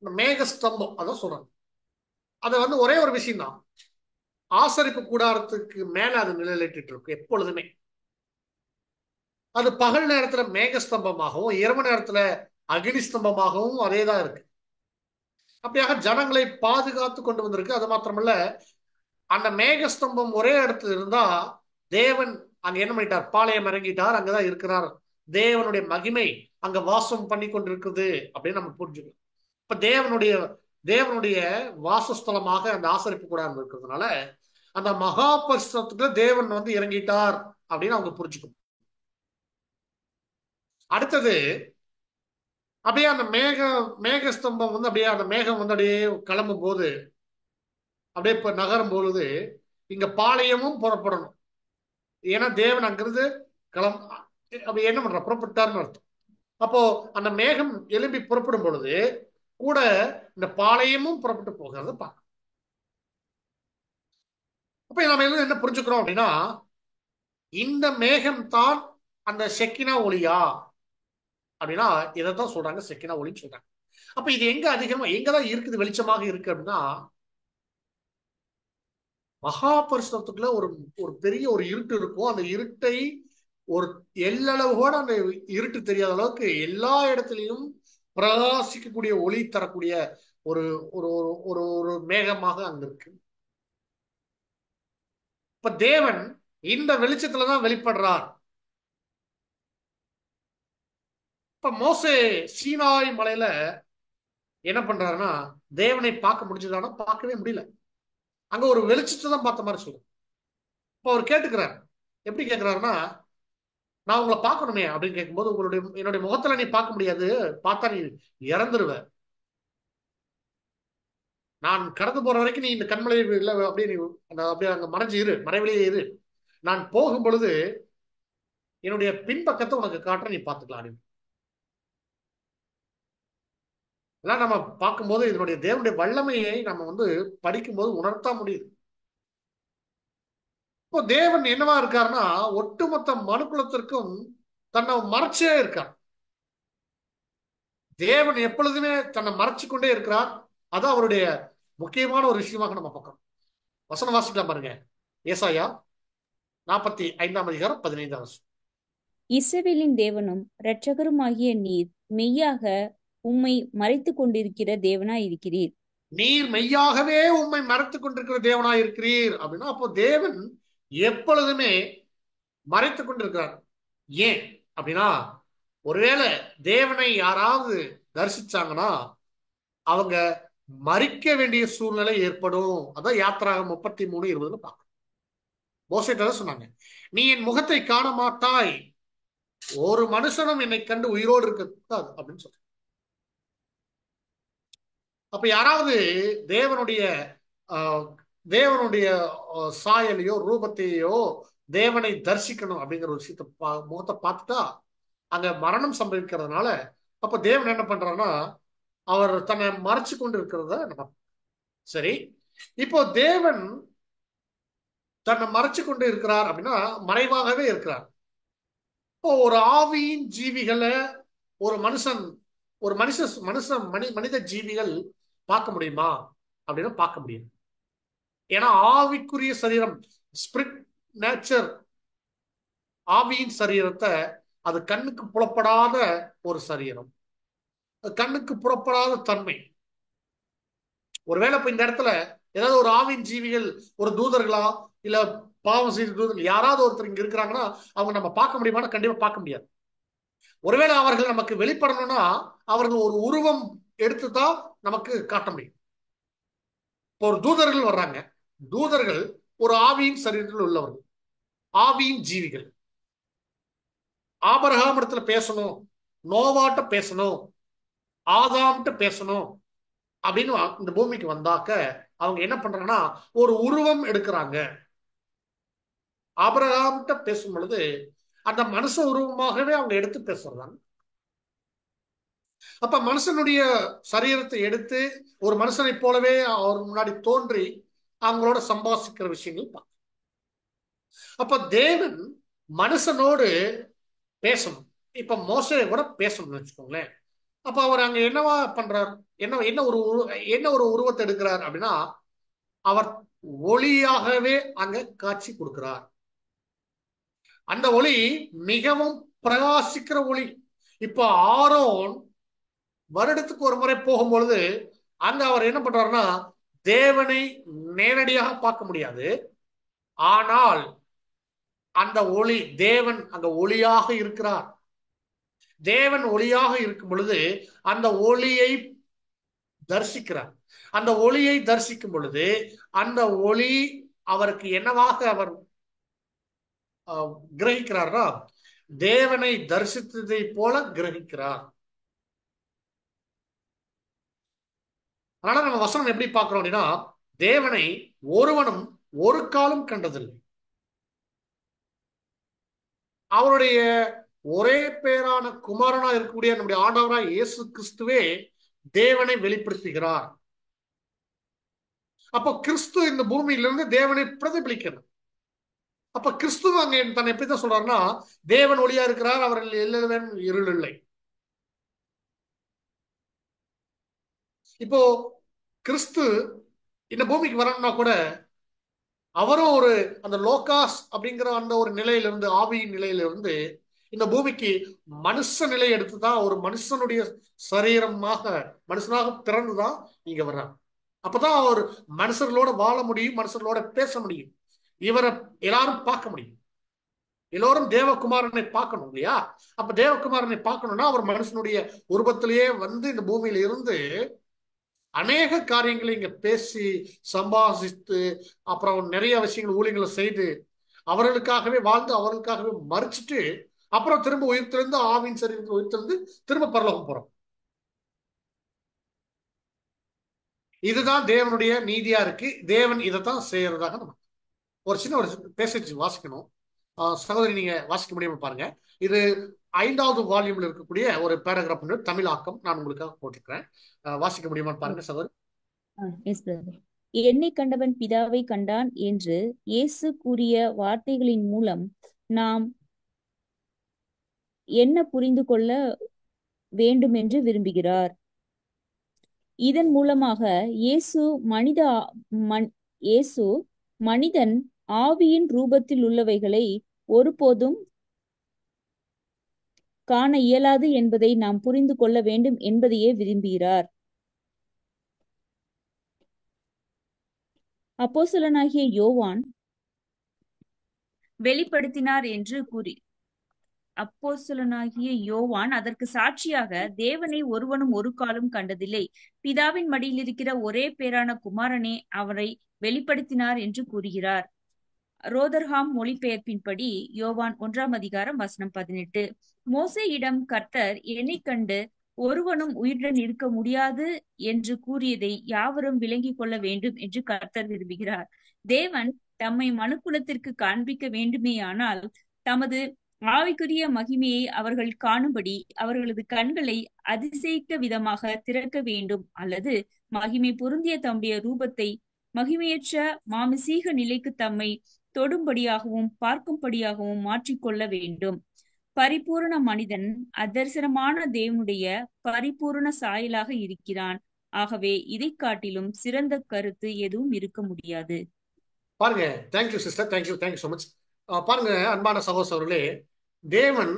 மேக ஸ்தம்பம் அதான் சொல்றாங்க. அது ஒரே ஒரு விஷயம் தான், ஆசரிப்பு கூடாரத்துக்கு மேல அது நிழலிட்டு இருக்கு எப்பொழுதுமே. அது பகல் நேரத்துல மேகஸ்தம்பமாகவும் இரவு நேரத்துல அக்னி ஸ்தம்பமாகவும் அதேதான் இருக்கு. அப்படியாக ஜனங்களை பாதுகாத்து கொண்டு வந்திருக்கு. அது மாத்திரமல்ல, அந்த மேகஸ்தம்பம் ஒரே இடத்துல இருந்தா தேவன் அங்க என்ன பண்ணிட்டார்? பாளையம் இறங்கிட்டார், அங்கதான் இருக்கிறார். தேவனுடைய மகிமை அங்க வாசம் பண்ணி கொண்டிருக்குது அப்படின்னு நம்ம புரிஞ்சுக்கணும். இப்ப தேவனுடைய வாசஸ்தலமாக அந்த ஆசரிப்பு கூடாரம் இருக்கிறதுனால அந்த மகா பரிசுத்தத்துல தேவன் இறங்கிட்டார் அப்படின்னு அவங்க புரிஞ்சுக்கணும். அடுத்தது, அப்படியே அந்த மேகஸ்தம்பம் அப்படியே அந்த மேகம் அப்படியே கிளம்பும் போது, அப்படியே இப்ப நகரும் பொழுது இங்க பாளையமும் புறப்படணும். ஏன்னா தேவன் அங்கிருந்து அப்படி என்ன பண்ற புறப்பட்டார்னு அர்த்தம். அப்போ அந்த மேகம் எழும்பி புறப்படும் பொழுது கூட இந்த பாளையமும் புறப்பட்டு போகிறத பார்க்கணும். அப்ப நம்ம என்ன புரிஞ்சுக்கிறோம் அப்படின்னா, இந்த மேகம் தான் அந்த செக்கினா ஒளியா அப்படின்னா இதைத்தான் சொல்றாங்க, செக்கினா ஒளின்னு சொல்றாங்க. அப்ப இது எங்கதான் இருக்குது, வெளிச்சமாக இருக்கு அப்படின்னா, மகா பரிசுத்தத்துக்குள்ள ஒரு ஒரு பெரிய ஒரு இருட்டு இருக்கும். அந்த இருட்டை ஒரு எல்லளவு கூட அந்த இருட்டு தெரியாத அளவுக்கு எல்லா இடத்துலையும் பிரகாசிக்கக்கூடிய ஒளி தரக்கூடிய ஒரு ஒரு ஒரு ஒரு மேகமாக அங்க இருக்கு. இப்ப தேவன் இந்த வெளிச்சத்துலதான் வெளிப்படுறார். இப்ப மோசே சீனாய் மலையில என்ன பண்றாருன்னா, தேவனை பார்க்க முடிஞ்சதானா? பார்க்கவே முடியல. அங்க ஒரு வெளிச்சத்தை தான் பார்த்த மாதிரி சொல்லும். இப்ப அவர் கேட்டுக்கிறார். எப்படி கேட்கிறாருன்னா, நான் உங்களை பார்க்கணுமே அப்படின்னு கேட்கும்போது, என்னுடைய முகத்துல நீ பார்க்க முடியாது, பார்த்தா நீ இறந்துருவ. நான் கடந்து போற வரைக்கும் நீ இந்த கண்மலை இல்ல அப்படியே நீ அப்படியே அங்க மறைஞ்சு இரு, மறைவிலேயே இரு. நான் போகும் பொழுது என்னுடைய பின்பக்கத்தை உனக்கு காட்டுற, நீ பார்த்துக்கலாம் அப்படின்னு. எல்லாம் நம்ம பார்க்கும்போது இதனுடைய தேவனுடைய வல்லமையை நம்ம படிக்கும்போது உணர்த்த முடியுது. இப்போ தேவன் என்னவா இருக்காருன்னா, ஒட்டுமொத்த மனுக்குலத்திற்கும் தன்னை மறைச்சே இருக்கார். தேவன் எப்பொழுதுமே தன்னை மறைச்சு கொண்டே இருக்கிறார். அது அவருடைய முக்கியமான ஒரு விஷயமாக நம்ம பார்க்கணும். வசனம் வாசிக்கலாம் பாருங்க. ஏசாயா 45:15. இஸ்ரவேலின் தேவனும் இரட்சகருமாகிய நீர் மெய்யாக உம்மை மறைத்து கொண்டிருக்கிற தேவனாய் இருக்கிறீர். நீர் மெய்யாகவே உம்மை மறைத்துக் கொண்டிருக்கிற தேவனாய் இருக்கிறீர் அப்படின்னா, அப்போ தேவன் எப்பொழுதுமே மறைத்துக் கொண்டிருக்கிறார். ஏன் அப்படின்னா, ஒருவேளை தேவனை யாராவது தரிசிச்சாங்கன்னா அவங்க மறிக்க வேண்டிய சூழ்நிலை ஏற்படும். அதான் யாத்திராகம் 33:20 பார்க்கணும். மோசேட்ட சொன்னாங்க, நீ என் முகத்தை காண மாட்டாய், ஒரு மனுஷனும் என்னை கண்டு உயிரோடு இருக்க கூடாது அப்படின்னு சொல்ற. அப்ப யாராவது தேவனுடைய சாயலையோ ரூபத்தையோ தேவனை தரிசிக்கணும் அப்படிங்கிற ஒரு விஷயத்த முகத்தை பார்த்துட்டா அங்க மரணம் சம்பவிக்கிறதுனால, அப்ப தேவன் என்ன பண்றாருன்னா, அவர் தன்னை மறைச்சு கொண்டு இருக்கிறத நம்ம. சரி, இப்போ தேவன் தன்னை மறைச்சு கொண்டு இருக்கிறார் அப்படின்னா மறைவாகவே இருக்கிறார். இப்போ ஒரு ஆவியின் ஜீவிகளை ஒரு மனித ஜீவிகள் பார்க்க முடியுமா அப்படின்னா பார்க்க முடியும். ஏன்னா ஆவிக்குரிய சரீரம், ஸ்பிரிட் நேச்சர், ஆவியின் சரீரத்தை அது கண்ணுக்கு புலப்படாத ஒரு சரீரம், கண்ணுக்கு புறப்படாத தன்மை. ஒருவேளை இப்ப இந்த இடத்துல ஏதாவது ஒரு ஆவின் ஜீவிகள், ஒரு தூதர்களா இல்ல பாவம் செய்த தூதர்கள் யாராவது ஒருத்தர் இங்க இருக்கிறாங்கன்னா அவங்க நம்ம பார்க்க முடியுமானா கண்டிப்பா பார்க்க முடியாது. ஒருவேளை அவர்கள் நமக்கு வெளிப்படணும்னா அவர்கள் ஒரு உருவம் எடுத்துதான் நமக்கு காட்ட முடியும். இப்போ ஒரு தூதர்கள் வர்றாங்க, தூதர்கள் ஒரு ஆவியின் சரீரத்தில் உள்ளவர்கள், ஆவியின் ஜீவிகள். ஆபிரகாம் இடத்துல பேசணும், நோவாட்ட பேசணும், ஆதாம்கிட்ட பேசணும் அப்படின்னு இந்த பூமிக்கு வந்தாக்க அவங்க என்ன பண்றாங்கன்னா ஒரு உருவம் எடுக்கிறாங்க. ஆபிரகாம்கிட்ட பேசும் பொழுது அந்த மனுஷ உருவமாகவே அவங்க எடுத்து பேசுறாங்க. அப்ப மனுஷனுடைய சரீரத்தை எடுத்து ஒரு மனுஷனை போலவே அவர் முன்னாடி தோன்றி அவங்களோட சம்பாஷிக்கிற விஷயங்கள் பார்க்க. அப்ப தேவன் மனுஷனோடு பேசணும். இப்ப மோசே கூட பேசணும்னு வச்சுக்கோங்களேன். அப்ப அவர் அங்க என்னவா பண்றார், என்ன ஒரு உருவத்தை எடுக்கிறார் அப்படின்னா அவர் ஒளியாகவே அங்க காட்சி கொடுக்கிறார். அந்த ஒளி மிகவும் பிரகாசிக்கிற ஒளி. இப்ப ஆரோன் வருடத்துக்கு ஒரு முறை போகும்பொழுது அங்க அவர் என்ன பண்றாருன்னா தேவனை நேரடியாக பார்க்க முடியாது. ஆனால் அந்த ஒளி, தேவன் அங்க ஒளியாக இருக்கிறார். தேவன் ஒளியாக இருக்கும் பொழுது அந்த ஒளியை தரிசிக்கிறார். அந்த ஒளியை தரிசிக்கும் பொழுது அந்த ஒளி அவருக்கு என்னவாக அவர் கிரகிக்கிறார்னா தேவனை தரிசித்ததை போல கிரகிக்கிறார். அதனால நம்ம வசனம் எப்படி பார்க்கிறோம் அப்படின்னா, தேவனை ஒருவனும் ஒரு காலம் கண்டதில்லை. அவருடைய ஒரே பேரான குமாரனா இருக்கக்கூடிய நம்முடைய ஆண்டவராய் இயேசு கிறிஸ்துவே தேவனை வெளிப்படுத்துகிறார். அப்போ கிறிஸ்து இந்த பூமியிலிருந்து தேவனை பிரதிபலிக்கணும். அப்ப கிறிஸ்துவ அங்க தன்னை எப்படிதான் சொல்றாருன்னா தேவன் ஒளியா இருக்கிறார், அவர்கள் எல்லோரும் இருள் இல்லை. இப்போ கிறிஸ்து இந்த பூமிக்கு வரணும்னா கூட அவரும் ஒரு அந்த லோகாஸ் அப்படிங்கிற அந்த ஒரு நிலையிலிருந்து, ஆவியின் நிலையிலிருந்து இந்த பூமிக்கு மனுஷ நிலை எடுத்துதான், ஒரு மனுஷனுடைய சரீரமாக மனுஷனாக பிறந்துதான் இங்க வர்றார். அப்பதான் அவர் மனுஷர்களோட வாழ முடியும், மனுஷர்களோட பேச முடியும், இவரை எல்லாரும் பார்க்க முடியும். எல்லோரும் தேவகுமாரனை பார்க்கணும் இல்லையா? அப்ப தேவகுமாரனை பார்க்கணும்னா அவர் மனுஷனுடைய உருவத்திலேயே வந்து இந்த பூமியில இருந்து அநேக காரியங்களை இங்க பேசி சம்பாதித்து, அப்புறம் நிறைய விஷயங்கள் ஊழியங்களை செய்து, அவர்களுக்காகவே வாழ்ந்து அவர்களுக்காகவே மறிச்சுட்டு, அப்புறம் திரும்ப உயிர்த்தெழுந்து ஆவின் சரீரத்தில் உயிர்த்தெழுந்து திரும்ப பரலோகம் போறோம். இதுதான் தேவனுடைய நீதியா இருக்கு. தேவன் இதைத்தான் செய்யறதாக நம்ம ஒரு சின்ன ஒரு பேசேஜ் வாசிக்கணும். சகோதரி நீங்க வாசிக்க முடியுமா பாருங்க. இது 5வது வால்யூம்ல இருக்கக்கூடிய ஒரு பேராகிராஃப், தமிழ் ஆக்கம் நான் உங்களுக்காக போட்டிருக்கிறேன். வாசிக்க முடியுமான்னு பாருங்க சகோதரி. Yes brother. என்னை கண்டவன் பிதாவை கண்டான் என்று இயேசு கூறிய வார்த்தைகளின் மூலம் நாம் என்ன புரிந்து கொள்ள வேண்டும் என்று விரும்புகிறார். இதன் மூலமாக இயேசு மனிதன் ஆவியின் ரூபத்தில் உள்ளவைகளை ஒருபோதும் காண இயலாது என்பதை நாம் புரிந்து கொள்ள வேண்டும் என்பதையே விரும்புகிறார். அப்போஸ்தலனாகிய யோவான் வெளிப்படுத்தினார் என்று கூறி அப்போஸ்தலனாகிய யோவான் அதற்கு சாட்சியாக, தேவனை ஒருவனும் ஒரு காலும் கண்டதில்லை, பிதாவின் மடியில் இருக்கிற ஒரே பேரான குமாரனே அவரை வெளிப்படுத்தினார் என்று கூறுகிறார். ரோதர்ஹாம் மொழிபெயர்ப்பின்படி யோவான் 1:18. மோசேயிடம் கர்த்தர் என்னை கண்டு ஒருவனும் உயிருடன் இருக்க முடியாது என்று கூறியதை யாவரும் விளங்கிக் கொள்ள வேண்டும் என்று கர்த்தர் விரும்புகிறார். தேவன் தம்மை மனுக்குலத்திற்கு காண்பிக்க வேண்டுமேயானால் தமது ஆவிக்குரிய மகிமையை அவர்கள் காணும்படி அவர்களது கண்களை அதிசயிக்க விதமாக திறக்க வேண்டும், அல்லது மகிமை பொருந்திய தம்முடைய ரூபத்தை மகிமையற்ற மாமிசீக நிலைக்கு தம்மை தொடும்படியாகவும் பார்க்கும்படியாகவும் மாற்றிக்கொள்ள வேண்டும். பரிபூரண மனிதன் அதர்சனமான தேவனுடைய பரிபூரண சாயலாக இருக்கிறான். ஆகவே இதை காட்டிலும் சிறந்த கருத்து எதுவும் இருக்க முடியாது. பாருங்க. Thank you sister, thank you so much. பாருங்க அன்பான சகோதரர்களே, தேவன்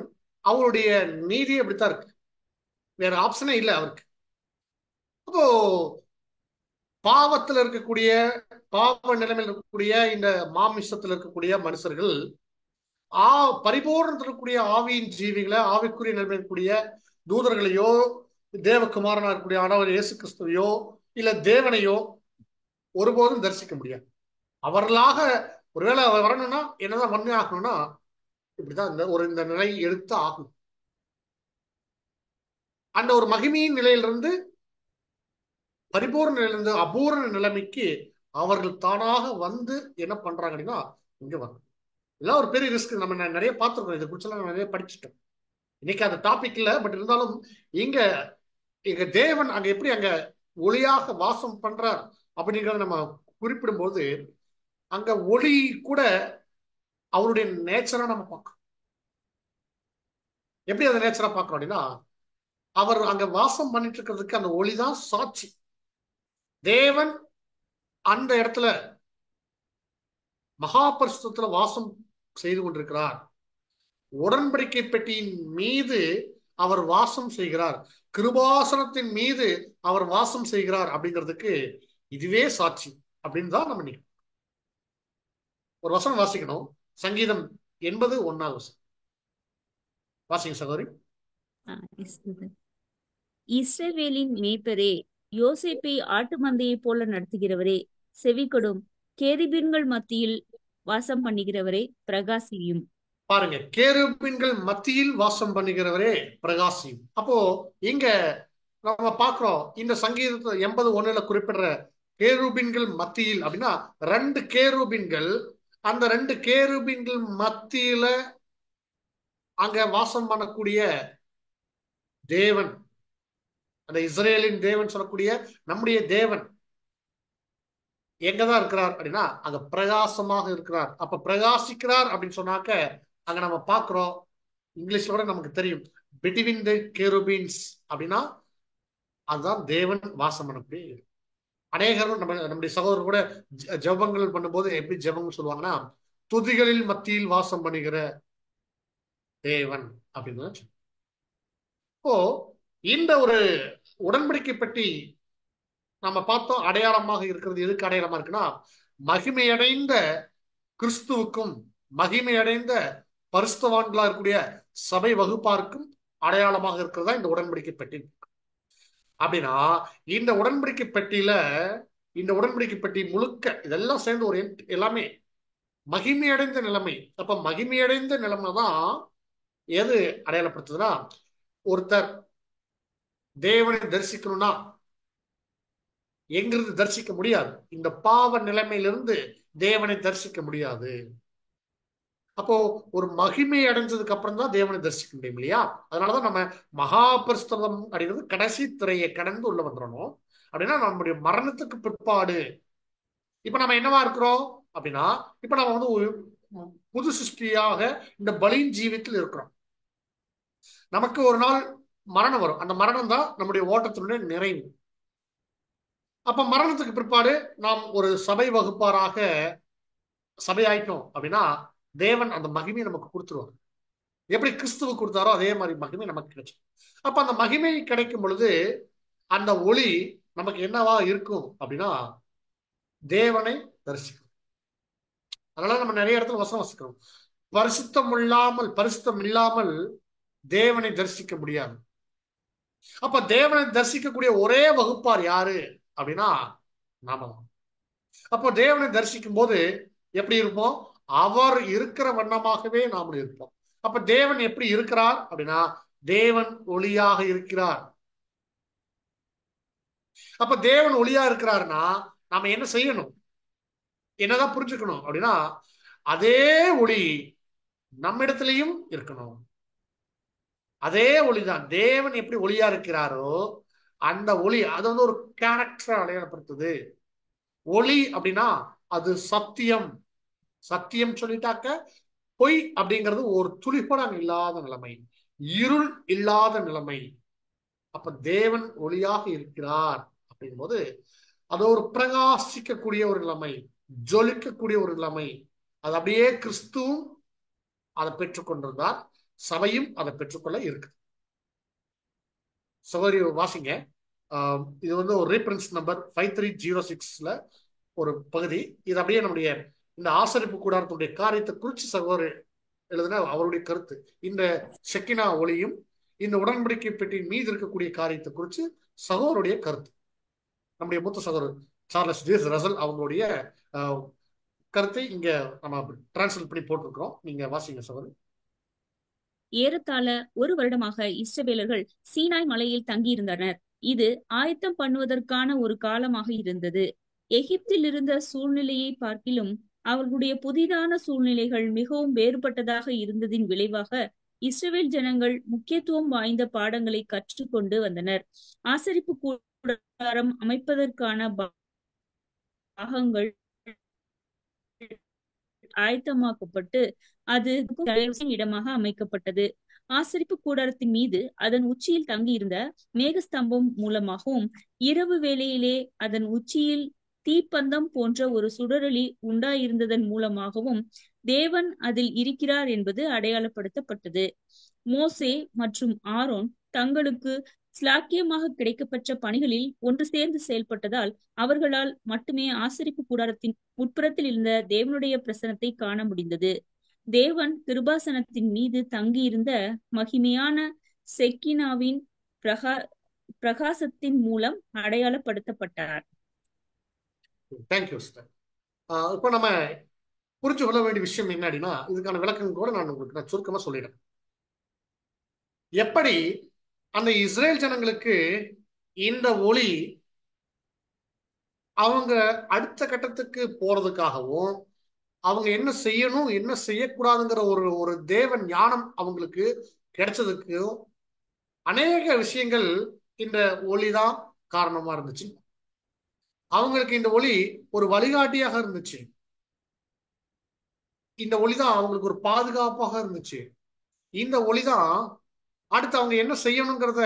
அவருடைய நீதி அப்படித்தான் இருக்கு, வேற ஆப்ஷனே இல்லை அவருக்கு. அப்போ பாவத்தில் இருக்கக்கூடிய, பாவ நிலைமையில் இருக்கக்கூடிய இந்த மாமிசத்தில் இருக்கக்கூடிய மனுஷர்கள் பரிபூர்ணத்தில் இருக்கக்கூடிய ஆவியின் ஜீவிகளை, ஆவிக்குரிய நிலைமையில் இருக்கக்கூடிய தூதர்களையோ, தேவகுமாரனா இருக்கக்கூடிய ஆண்டவர் இயேசு கிறிஸ்துவையோ இல்ல தேவனையோ ஒருபோதும் தரிசிக்க முடியாது. அவர்களாக ஒருவேளை வரணும்னா என்னதான் வன்மை ஆகணும்னா இப்படிதான் இந்த நிலை எடுத்து ஆகும். அந்த ஒரு மகிமையின் நிலையிலிருந்து பரிபூர்ண நிலையிலிருந்து அபூர்ண நிலைமைக்கு அவர்கள் தானாக வந்து என்ன பண்றாங்க அப்படின்னா இங்க வரணும். இதெல்லாம் ஒரு பெரிய ரிஸ்க். நம்ம நிறைய பார்த்துருக்கோம், இதை குறிச்செல்லாம் நிறைய படிச்சுட்டோம். இன்னைக்கு அந்த டாபிக் இல்லை, பட் இருந்தாலும் இங்க தேவன் அங்க எப்படி அங்க ஒளியாக வாசம் பண்றார் அப்படிங்கிறத நம்ம குறிப்பிடும் போது அங்க ஒளி கூட அவருடைய நேச்சரா நம்ம பார்க்கணும். எப்படி அந்த நேச்சரா பார்க்கணும் அப்படின்னா, அவர் அங்க வாசம் பண்ணிட்டு இருக்கிறதுக்கு அந்த ஒளிதான் சாட்சி. தேவன் அந்த இடத்துல மகாபரிசுத்தத்துல வாசம் செய்து கொண்டிருக்கிறார். உடன்படிக்கை பெட்டியின் மீது அவர் வாசம் செய்கிறார், கிருபாசனத்தின் மீது அவர் வாசம் செய்கிறார் அப்படிங்கிறதுக்கு இதுவே சாட்சி அப்படின்னு தான் நம்ம நினைக்கிறோம். ஒரு வசனம் வாசிக்கணும். சங்கீதம் 80:1 வாசிங்க சகோதரி. இஸ்ரவேலின் மேய்ப்பரே, யோசேப்பை ஆட்டு மந்தையை போல நடத்துகிறவரே, செவிகொடும். கேருபீன்கள் மத்தியில் வாசம் பண்ணுகிறவரே, பிரகாசியும். பாருங்க, கேருபீன்கள் மத்தியில் வாசம் பண்ணுகிறவரே பிரகாசியும். அப்போ இங்க நம்ம பாக்குறோம், இந்த சங்கீதத்தை 80:1 குறிப்பிடுற கேருபீன்கள் மத்தியில் அப்படின்னா 2 கேருபீன்கள், அந்த 2 கேருபீன்கள் மத்தியில அங்க வாசம் பண்ணக்கூடிய தேவன், அந்த இஸ்ரேலின் தேவன் சொல்லக்கூடிய நம்முடைய தேவன் எங்கதான் இருக்கிறார் அப்படின்னா அங்க பிரகாசமாக இருக்கிறார். அப்ப பிரகாசிக்கிறார் அப்படின்னு சொன்னாக்க அங்க நம்ம பாக்குறோம், இங்கிலீஷ்ல கூட நமக்கு தெரியும், பிட்வீன் தி கேருபீன்ஸ் அப்படின்னா அதுதான் தேவன் வாசம் பண்ணக்கூடிய இடம். அநேகரும் நம்முடைய சகோதரர் கூட ஜெபங்கள் பண்ணும்போது எப்படி ஜெபம் சொல்லுவாங்கன்னா, துதிகளில் மத்தியில் வாசம் பண்ணுகிற தேவன் அப்படின்னு தான் சொல்லுவாங்க. இப்போ இந்த ஒரு உடன்படிக்கை பற்றி நம்ம பார்த்தோம். அடையாளமாக இருக்கிறது எதுக்கு அடையாளமா இருக்குன்னா, மகிமையடைந்த கிறிஸ்துவுக்கும் மகிமையடைந்த பரிசுத்தவான்களா இருக்கக்கூடிய சபை வகுப்பாருக்கும் அடையாளமாக இருக்கிறதா இந்த உடன்படிக்கை பெட்டி. அப்படின்னா இந்த உடன்படிக்கை பெட்டி முழுக்க இதெல்லாம் சேர்ந்து ஒரு எல்லாமே மகிமையடைந்த நிலைமை. அப்ப மகிமையடைந்த நிலைமை தான் எது அடையாளப்படுத்துதுன்னா, ஒருத்தர் தேவனை தரிசிக்கணும்னா எங்கிருந்து தரிசிக்க முடியாது. இந்த பாவ நிலைமையிலிருந்து தேவனை தரிசிக்க முடியாது. அப்போ ஒரு மகிமை அடைஞ்சதுக்கு அப்புறம் தான் தேவனை தரிசிக்க முடியும் இல்லையா? அதனாலதான் நம்ம மகா பரிசுத்தம் அப்படிங்கிறது கடைசி திரையை கடந்து உள்ள வந்துடணும். அப்படின்னா நம்முடைய மரணத்துக்கு பிற்பாடு இப்ப நம்ம என்னவா இருக்கிறோம் அப்படின்னா, இப்ப நம்ம வந்து ஒரு புது சிருஷ்டியாக இந்த பலியின் ஜீவித்தில் இருக்கிறோம். நமக்கு ஒரு நாள் மரணம் வரும். அந்த மரணம் தான் நம்முடைய ஓட்டத்தினுடைய நிறைவு. அப்ப மரணத்துக்கு பிற்பாடு நாம் ஒரு சபை வகுப்பாராக சபையாயிட்டோம் அப்படின்னா தேவன் அந்த மகிமையை நமக்கு கொடுத்துருவாங்க. எப்படி கிறிஸ்துவ கொடுத்தாரோ அதே மாதிரி மகிமை நமக்கு கிடைச்சு. அப்ப அந்த மகிமை கிடைக்கும் பொழுது அந்த ஒளி நமக்கு என்னவா இருக்கும் அப்படின்னா தேவனை தரிசிக்கும். அதனால நம்ம நிறைய இடத்துல வசனம் வசிக்கிறோம். பரிசுத்தம் இல்லாமல் தேவனை தரிசிக்க முடியாது. அப்ப தேவனை தரிசிக்கக்கூடிய ஒரே வகுப்பார் யாரு அப்படின்னா நாம. அப்போ தேவனை தரிசிக்கும் போது எப்படி இருப்போம்? அவர் இருக்கிற வண்ணமாகவே நாம் இருப்போம். அப்ப தேவன் எப்படி இருக்கிறார் அப்படின்னா தேவன் ஒளியாக இருக்கிறார். அப்ப தேவன் ஒளியா இருக்கிறாருன்னா நாம என்ன செய்யணும், என்னதான் புரிஞ்சுக்கணும் அப்படின்னா அதே ஒளி நம்மிடத்திலையும் இருக்கணும். அதே ஒளிதான். தேவன் எப்படி ஒளியா இருக்கிறாரோ அந்த ஒளி அது வந்து ஒரு கேரக்டரை அடையாளப்படுத்துது. ஒளி அப்படின்னா அது சத்தியம். சத்தியம் சொல்லிட்டாக்க பொய் அப்படிங்கிறது ஒரு துளிப்படம் இல்லாத நிலைமை, இருள் இல்லாத நிலைமை. அப்ப தேவன் ஒளியாக இருக்கிறார் அப்படிங்கும் போது அது ஒரு பிரகாசிக்கக்கூடிய ஒரு நிலைமை, ஜொலிக்கக்கூடிய ஒரு நிலைமை. அது அப்படியே கிறிஸ்துவும் அதை பெற்றுக்கொண்டிருந்தார், சபையும் அதை பெற்றுக்கொள்ள இருக்கு. சகோதரி வாசிங்க. இது வந்து ஒரு ரீஃபரன்ஸ் நம்பர் 5306ல ஒரு பகுதி. இது அப்படியே நம்முடைய இந்த ஆசரிப்பு கூடாரத்துடைய காரியத்தை குறித்து சகோதரி எழுதுன அவருடைய கருத்து. இந்த ஷெக்கினா ஒளியும் இந்த உடன்படிக்கை பெட்டியின் மீது இருக்கக்கூடிய காரியத்தை குறித்து சகோதருடைய கருத்து. நம்முடைய மூத்த சகோதரர் சார்லஸ் ஜே ரசல் அவங்களுடைய கருத்தை இங்க நம்ம டிரான்ஸ்லேட் பண்ணி போட்டிருக்கிறோம். நீங்க வாசிங்க சகோதரி. ஏறத்தாழ 1 வருடமாக இஸ்ரவேலர்கள் சீனாய் மலையில் தங்கியிருந்தனர். இது ஆயத்தம் பண்ணுவதற்கான ஒரு காலமாக இருந்தது. எகிப்தில் இருந்த சூழ்நிலையை பார்க்கிலும் அவர்களுடைய புதிதான சூழ்நிலைகள் மிகவும் வேறுபட்டதாக இருந்ததின் விளைவாக இஸ்ரவேல் ஜனங்கள் முக்கியத்துவம் வாய்ந்த பாடங்களை கற்றுக்கொண்டு வந்தனர். ஆசரிப்பு கூடாரம் அமைப்பதற்கான பாகங்கள் ஆயத்தமாக்கப்பட்டு அது இடமாக அமைக்கப்பட்டது. ஆசரிப்பு கூடாரத்தின் மீது அதன் உச்சியில் தங்கியிருந்த மேகஸ்தம்பம் மூலமாகவும் இரவு வேளையிலே அதன் உச்சியில் தீப்பந்தம் போன்ற ஒரு சுடரொளி உண்டாயிருந்ததன் மூலமாகவும் தேவன் அதில் இருக்கிறார் என்பது அடையாளப்படுத்தப்பட்டது. மோசே மற்றும் ஆரோன் தங்களுக்கு ஸ்லாக்கியமாக கிடைக்கப்பெற்ற பணிகளில் ஒன்று சேர்ந்து செயல்பட்டதால் அவர்களால் மட்டுமே ஆசரிப்பு கூடாரத்தின் உட்புறத்தில் இருந்த தேவனுடைய பிரசனத்தை காண முடிந்தது. தேவன் கிருபாசனத்தின் மீது தங்கியிருந்த மகிமையான செக்கினாவின் பிரகாசத்தின் மூலம் அடையாளப்படுத்தப்பட்டார். Thank you sir. இப்போ நம்ம புரிஞ்சு கொள்ள வேண்டிய விஷயம் என்ன அப்படின்னா, இதுக்கான விளக்கம் கூட நான் உங்களுக்கு சுருக்கமா சொல்லிடுறேன். எப்படி அந்த இஸ்ரேல் ஜனங்களுக்கு இந்த ஒளி அவங்க அடுத்த கட்டத்துக்கு போறதுக்காகவும் அவங்க என்ன செய்யணும் என்ன செய்யக்கூடாதுங்கிற ஒரு தேவன் ஞானம் அவங்களுக்கு கிடைச்சதுக்கும் அநேக விஷயங்கள் இந்த ஒளிதான் காரணமா இருந்துச்சு. அவங்களுக்கு இந்த ஒளி ஒரு வழிகாட்டியாக இருந்துச்சு. இந்த ஒளிதான் அவங்களுக்கு ஒரு பாதுகாப்பாக இருந்துச்சு. இந்த ஒளிதான் அடுத்து அவங்க என்ன செய்யணுங்கிறத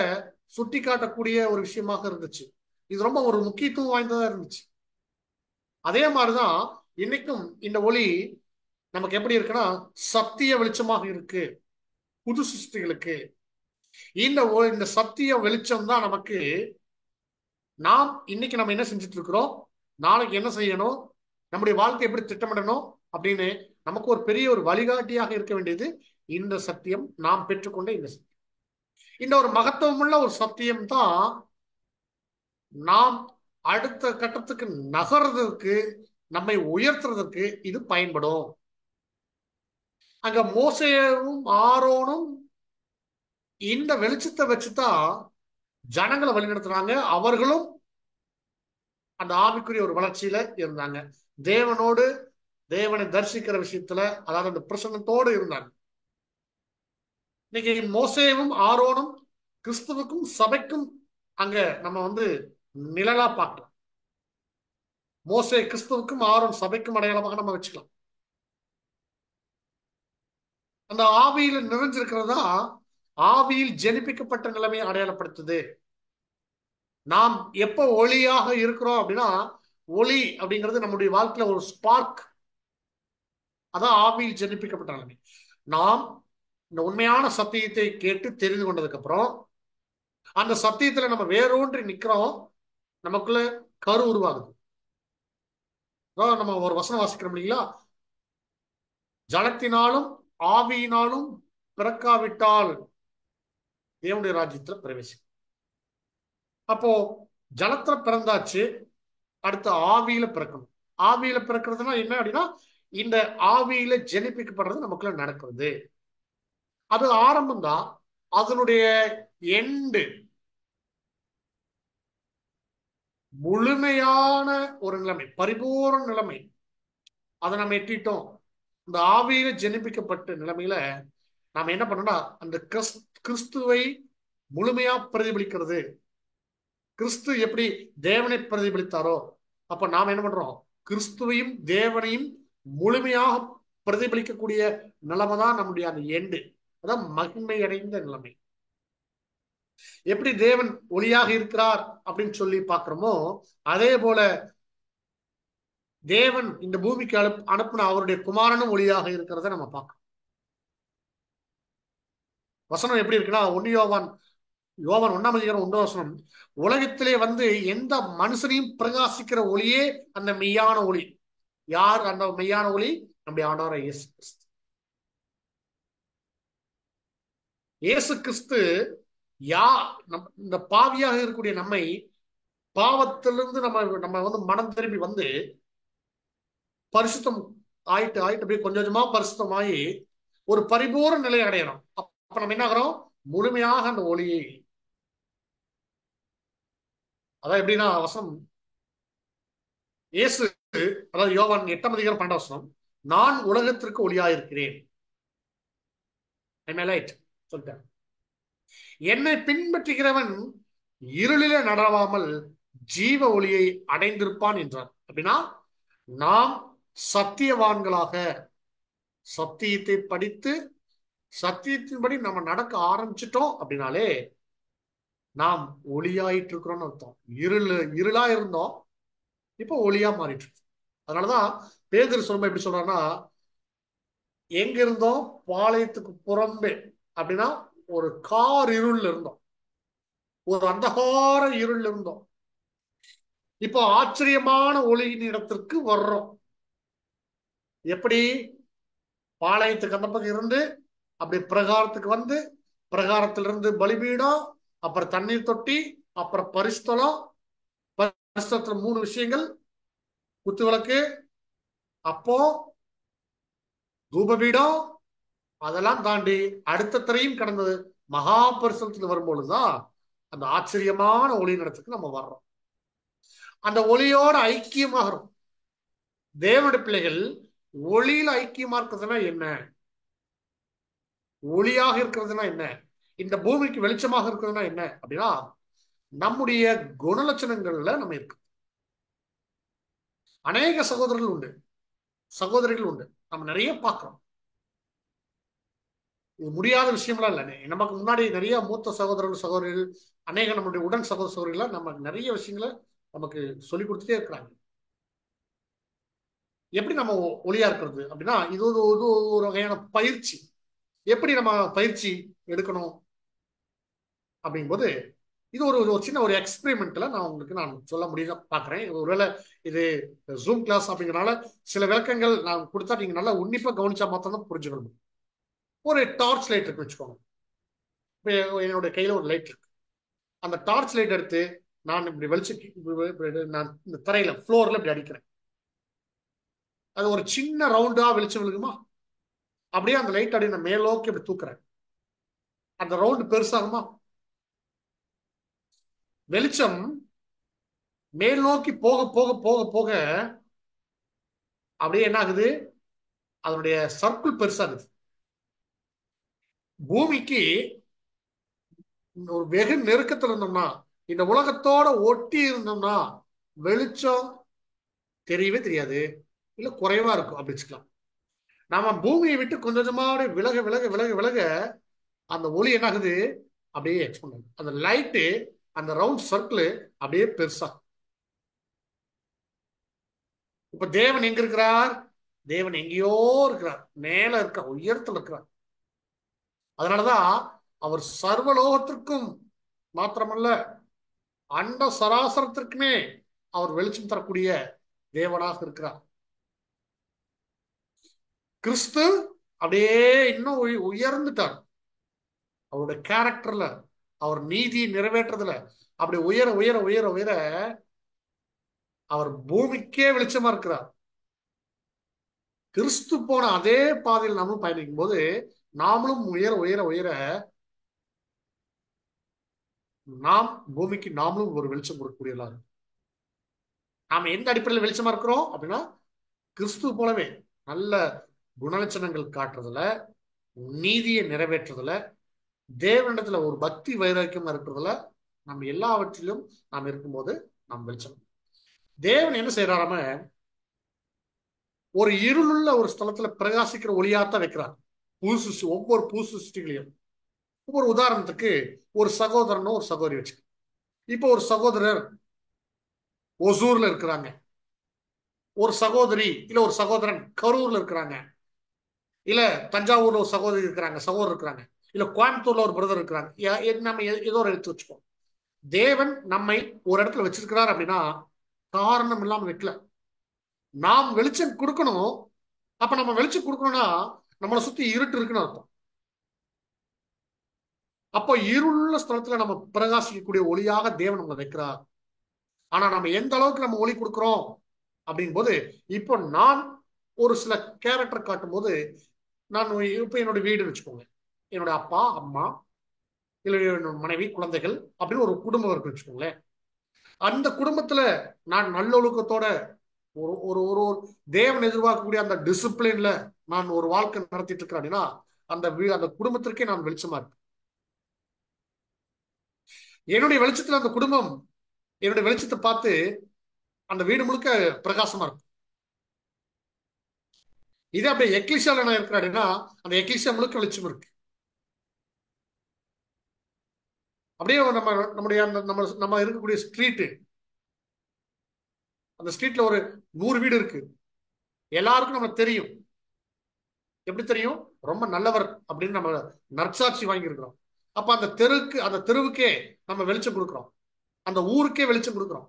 சுட்டி காட்டக்கூடிய ஒரு விஷயமாக இருந்துச்சு. இது ரொம்ப ஒரு முக்கியத்துவம் வாய்ந்ததா இருந்துச்சு. அதே மாதிரிதான் இன்னைக்கும் இந்த ஒளி நமக்கு எப்படி இருக்குன்னா சத்திய வெளிச்சமாக இருக்கு புது சிருஷ்டிகளுக்கு. இந்த சத்திய வெளிச்சம் தான் நமக்கு நாம் இன்னைக்கு நம்ம என்ன செஞ்சுட்டு இருக்கிறோம், நாளைக்கு என்ன செய்யணும், நம்முடைய வாழ்க்கை எப்படி திட்டமிடணும் அப்படின்னு நமக்கு ஒரு பெரிய ஒரு வழிகாட்டியாக இருக்க வேண்டியது இந்த சத்தியம். நாம் பெற்றுக்கொண்ட இந்த சத்தியம், இந்த ஒரு மகத்துவமுள்ள ஒரு சத்தியம் தான் நாம் அடுத்த கட்டத்துக்கு நகர்றதுக்கு, நம்மை உயர்த்துறதுக்கு இது பயன்படும். அங்க மோசேயும் ஆரோனும் இந்த வெளிச்சத்தை வச்சுதான் ஜனங்களை வழிநடத்துறாங்க. அவர்களும் அந்த ஆவிக்குரிய ஒரு வளர்ச்சியில இருந்தாங்க. தேவனை தரிசிக்கிற விஷயத்துல, அதாவது அந்த பிரசன்னத்தோடு இருந்தாங்க. இன்னைக்கு மோசேவும் ஆரோனும் கிறிஸ்துவுக்கும் சபைக்கும் அங்க நம்ம நிழலா பார்க்கலாம். மோசே கிறிஸ்துவுக்கும் ஆரோன் சபைக்கும் அடையாளமாக நம்ம வச்சுக்கலாம். அந்த ஆவியில நிறைஞ்சிருக்கிறதா ஆவியில் ஜெனிப்பிக்கப்பட்ட நிலைமையை அடையாளப்படுத்துது. நாம் எப்ப ஒளியாக இருக்கிறோம் அப்படின்னா, ஒளி அப்படிங்கிறது நம்முடைய வாழ்க்கையில ஒரு ஸ்பார்க். அதான் ஆவியில் ஜெனிப்பிக்கப்பட்ட நிலைமை. நாம் இந்த உண்மையான சத்தியத்தை கேட்டு தெரிந்து கொண்டதுக்கு அப்புறம் அந்த சத்தியத்துல நம்ம வேரூன்றி நிக்கிறோம். நமக்குள்ள கரு உருவாகுது. நம்ம ஒரு வசனம் வாசிக்கிறோம் இல்லைங்களா, ஜலத்தினாலும் ஆவியினாலும் பிறக்காவிட்டால் தேவனுடைய ராஜ்யத்துல பிரவேசி. அப்போ ஜலத்துல பிறந்தாச்சு, அடுத்து ஆவியில பிறக்கணும். ஆவியில பிறக்கிறதுனா என்ன அப்படின்னா, இந்த ஆவியில ஜெனிப்பிக்கப்படுறது நமக்குள்ள நடக்கிறது. அது ஆரம்பம் தான். அதனுடைய எண்டு முழுமையான ஒரு நிலைமை, பரிபூர்ண நிலைமை, அதை நம்ம எட்டிட்டோம். இந்த ஆவியில ஜெனிப்பிக்கப்பட்ட நிலைமையில நாம என்ன பண்ணோம்னா, அந்த கிறிஸ்துவை முழுமையா பிரதிபலிக்கிறது. கிறிஸ்து எப்படி தேவனை பிரதிபலித்தாரோ, அப்ப நாம என்ன பண்றோம், கிறிஸ்துவையும் தேவனையும் முழுமையாக பிரதிபலிக்கக்கூடிய நிலைமை தான் நம்முடைய அந்த எண்டு. அதான் மகிமை அடைந்த நிலைமை. எப்படி தேவன் ஒளியாக இருக்கிறார் அப்படின்னு சொல்லி பார்க்கிறோமோ, அதே போல தேவன் இந்த பூமிக்கு அனுப்பின அவருடைய குமாரனும் ஒளியாக இருக்கிறத நம்ம பார்க்கிறோம். வசனம் எப்படி இருக்குன்னா, யோவான் 1:1 உலகத்திலே எந்த மனுஷனையும் பிரகாசிக்கிற ஒளியே அந்த மெய்யான ஒளி. யார் அந்த மெய்யான ஒளி? நம்முடைய ஆண்டவர் இயேசு கிறிஸ்து. இயேசு கிறிஸ்து இந்த பாவியாக இருக்கக்கூடிய நம்மை பாவத்திலிருந்து நம்ம மனம் திரும்பி பரிசுத்தம் ஆயிட்டு அப்படியே கொஞ்சம் கொஞ்சமா பரிசுத்தமாயி ஒரு பரிபூர்ண நிலை அடையணும். அப்ப நம்ம என்ன ஆகிறோம், முழுமையாக அந்த ஒளியை. அதான் எப்படின்னா வசனம் இயேசு, அதாவது யோவான் 8:12 நான் உலகத்திற்கு ஒளியாயிருக்கிறேன், சொல்லிட்டேன். என்னை பின்பற்றுகிறவன் இருளில நடவாமல் ஜீவ ஒளியை அடைந்திருப்பான் என்றார். அப்படின்னா நாம் சத்தியவான்களாக சத்தியத்தை படித்து சத்தியத்தின்படி நம்ம நடக்க ஆரம்பிச்சிட்டோம் அப்படின்னாலே நாம் ஒளியாயிட்டு இருக்கிறோம்னு அர்த்தம். இருளா இருந்தோம், இப்போ ஒளியா மாறிட்டு இருக்கு. அதனாலதான் பேதுரு சொல்லும்போது எப்படி சொல்றாருன்னா, எங்க இருந்தோம், பாளையத்துக்கு புறம்பே அப்படின்னா ஒரு கார் இருள் இருந்தோம், ஒரு அந்தகார இருள் இருந்தோம். இப்போ ஆச்சரியமான ஒளியின் இடத்திற்கு வர்றோம். எப்படி? பாளையத்துக்கு அந்த பக்கம் இருந்து அப்படி பிரகாரத்துக்கு பிரகாரத்திலிருந்து பலிபீடம், அப்புறம் தண்ணீர் தொட்டி, அப்புறம் பரிசுத்தலம். பரிசுத்தத்துல 3 விஷயங்கள், குத்துவிளக்கு, அப்போ தூபபீடம், அதெல்லாம் தாண்டி அடுத்த திரையும் கடந்தது மகா பரிசுத்தத்துக்கு வரும்பொழுதுதான் அந்த ஆச்சரியமான ஒளி இடத்துக்கு நம்ம வர்றோம். அந்த ஒளியோட ஐக்கியமாகிறோம். தேவனுடைய பிள்ளைகள் ஒளியில ஐக்கியமா இருக்கிறதுனா என்ன, ஒளியாக இருக்கிறதுனா என்ன, இந்த பூமிக்கு வெளிச்சமாக இருக்கிறதுனா என்ன அப்படின்னா, நம்முடைய குணலட்சணங்கள்ல நம்ம இருக்கு. அநேக சகோதரிகள் உண்டு, நம்ம நிறைய பார்க்கிறோம். இது முடியாத விஷயம்லாம் இல்லை. நமக்கு முன்னாடி நிறைய மூத்த சகோதரர்கள் சகோதரிகள் அநேக நம்மளுடைய உடன் சகோதர சகோதரிகள் நமக்கு நிறைய விஷயங்களை நமக்கு சொல்லி கொடுத்துட்டே இருக்கிறாங்க. எப்படி நம்ம ஒளியா இருக்கிறது அப்படின்னா இது ஒரு வகையான பயிற்சி. எப்படி நம்ம பயிற்சி எடுக்கணும் அப்படிங்கும்போது இது ஒரு சின்ன ஒரு எக்ஸ்பெரிமெண்ட்ல நான் சொல்ல முடியும் பாக்குறேன். ஒருவேளை இது ஜூம் கிளாஸ் அப்படிங்கிறனால சில விளக்கங்கள் நான் கொடுத்தா நீங்க நல்லா உன்னிப்பா கவனிச்சா மாத்திரம் தான் புரிஞ்சுக்கணும். ஒரு டார்ச் லைட் இருக்கு வச்சுக்கோங்க. என்னோட கையில ஒரு லைட் இருக்கு. அந்த டார்ச் லைட் எடுத்து நான் இப்படி வெளிச்சு நான் இந்த தரையில ஃப்ளோர்ல இப்படி அடிக்கிறேன். அது ஒரு சின்ன ரவுண்டா வெளிச்சம் விழுகுமா? அப்படியே அந்த லைட் அப்படியே நான் மேலோக்கி இப்படி தூக்குறேன். அந்த ரவுண்டு பெருசாகுமா? வெளிச்சம் மேல் நோக்கி போக போக போக போக அப்படியே என்ன ஆகுது? அதனுடைய சர்க்கிள் பெருசாகுது. பூமிக்கு ஒரு வெகு நெருக்கத்தில் இருந்தோம்னா, இந்த உலகத்தோட ஒட்டி இருந்தோம்னா வெளிச்சம் தெரியவே தெரியாது, இல்ல குறைவா இருக்கும் அப்படி வச்சுக்கலாம். நாம பூமியை விட்டு கொஞ்சம் கொஞ்சமா விலக விலக விலக விலக அந்த ஒளி என்ன ஆகுது? அப்படியே எக்ஸ்பெண்ட் ஆகுது. அந்த லைட்டு அந்த ரவுண்ட் சர்க்கிள் அப்படியே பெருசா. இப்ப தேவன் எங்க இருக்கிறார்? தேவன் எங்கேயோ இருக்கிறார், மேல இருக்கிறார், உயரத்தில் இருக்கிறார். அதனாலதான் அவர் சர்வலோகத்திற்கும் மாத்திரமல்ல அண்ட சராசரத்திற்குமே அவர் வெளிச்சம் தரக்கூடிய தேவனாக இருக்கிறார். கிறிஸ்து அப்படியே இன்னும் உயர்ந்துட்டார். அவருடைய கேரக்டர்ல, அவர் நீதியை நிறைவேற்றதுல அப்படி உயர உயர உயர உயர அவர் பூமிக்கே வெளிச்சமா இருக்கிறார். கிறிஸ்து போன அதே பாதையில் நாமும் பயணிக்கும் போது நாமளும் உயர உயர உயர நாம் பூமிக்கு நாமளும் ஒரு வெளிச்சம் கொடுக்கக்கூடியவர்களா இருக்கும். நாம எந்த அடிப்படையில் வெளிச்சமா இருக்கிறோம் அப்படின்னா கிறிஸ்து போலவே நல்ல குணலட்சணங்கள் காட்டுறதுல, நீதியை நிறைவேற்றுறதுல, தேவனிடத்துல ஒரு பக்தி வைராக்கியமா இருக்கிறதுல, நம்ம எல்லாவற்றிலும் நாம் இருக்கும்போது நாம் வெளிச்சம். தேவன் என்ன செய்யறாராம ஒரு இருளுள்ள ஒரு ஸ்தலத்துல பிரகாசிக்கிற ஒளியாத்தான் வைக்கிறார். ஒவ்வொரு புது சிருஷ்டிகளையும். ஒவ்வொரு உதாரணத்துக்கு ஒரு சகோதரனும் ஒரு சகோதரி வச்சு, இப்போ ஒரு சகோதரர் ஒசூர்ல இருக்கிறாங்க, ஒரு சகோதரி இல்ல ஒரு சகோதரன் கரூர்ல இருக்கிறாங்க, இல்ல தஞ்சாவூர்ல ஒரு சகோதரி இருக்கிறாங்க, சகோதரர் இருக்கிறாங்க, இல்ல கோயம்புத்தூர்ல ஒரு பிரதர் இருக்கிறாங்க. நம்ம ஏதோ ஒரு எடுத்து வச்சுப்போம். தேவன் நம்மை ஒரு இடத்துல வச்சிருக்கிறார் அப்படின்னா காரணம் இல்லாம வைக்கல. நாம் வெளிச்சம் கொடுக்கணும். அப்ப நம்ம வெளிச்சம் கொடுக்கணும்னா நம்மளை சுத்தி இருட்டு இருக்குன்னு அர்த்தம். அப்போ இருளுள்ள ஸ்தலத்துல நம்ம பிரகாசிக்கக்கூடிய ஒளியாக தேவன் நம்மளை வைக்கிறார். ஆனா நம்ம எந்த அளவுக்கு நம்ம ஒளி கொடுக்கிறோம் அப்படிங்கும் போது, இப்போ நான் ஒரு சில கேரக்டர் காட்டும் போது, நான் இப்ப என்னோட வீடு வச்சுக்கோங்க, என்னோட அப்பா அம்மா இல்ல என்னோட மனைவி குழந்தைகள் அப்படின்னு ஒரு குடும்பம் இருக்கு வச்சுக்கோங்களேன். அந்த குடும்பத்துல நான் நல்லொழுக்கத்தோட ஒரு ஒரு ஒரு தேவன் எதிர்பார்க்கக்கூடிய அந்த டிசிப்ளின்ல நான் ஒரு வாழ்க்கை நடத்திட்டு இருக்கிறேன் அப்படின்னா அந்த குடும்பத்திற்கே நான் வெளிச்சமா இருக்கேன். என்னுடைய வெளிச்சத்துல அந்த குடும்பம் என்னுடைய வெளிச்சத்தை பார்த்து அந்த வீடு முழுக்க பிரகாசமா இருக்கும். இதே அப்படியே எக்லிஷியால நான் இருக்கிறேன் அப்படின்னா அந்த எக்லிஷியா முழுக்க வெளிச்சம் இருக்கு. அப்படியே நம்முடைய நம்ம இருக்கக்கூடிய ஸ்ட்ரீட்டு, அந்த ஸ்ட்ரீட்ல ஒரு 100 வீடு இருக்கு. எல்லாருக்கும் நம்ம தெரியும். எப்படி தெரியும்? ரொம்ப நல்லவர் அப்படின்னு நம்ம நற்சாட்சி வாங்கி இருக்கிறோம். அப்ப அந்த தெருவுக்கே நம்ம வெளிச்சம் கொடுக்கிறோம், அந்த ஊருக்கே வெளிச்சம் கொடுக்கிறோம்.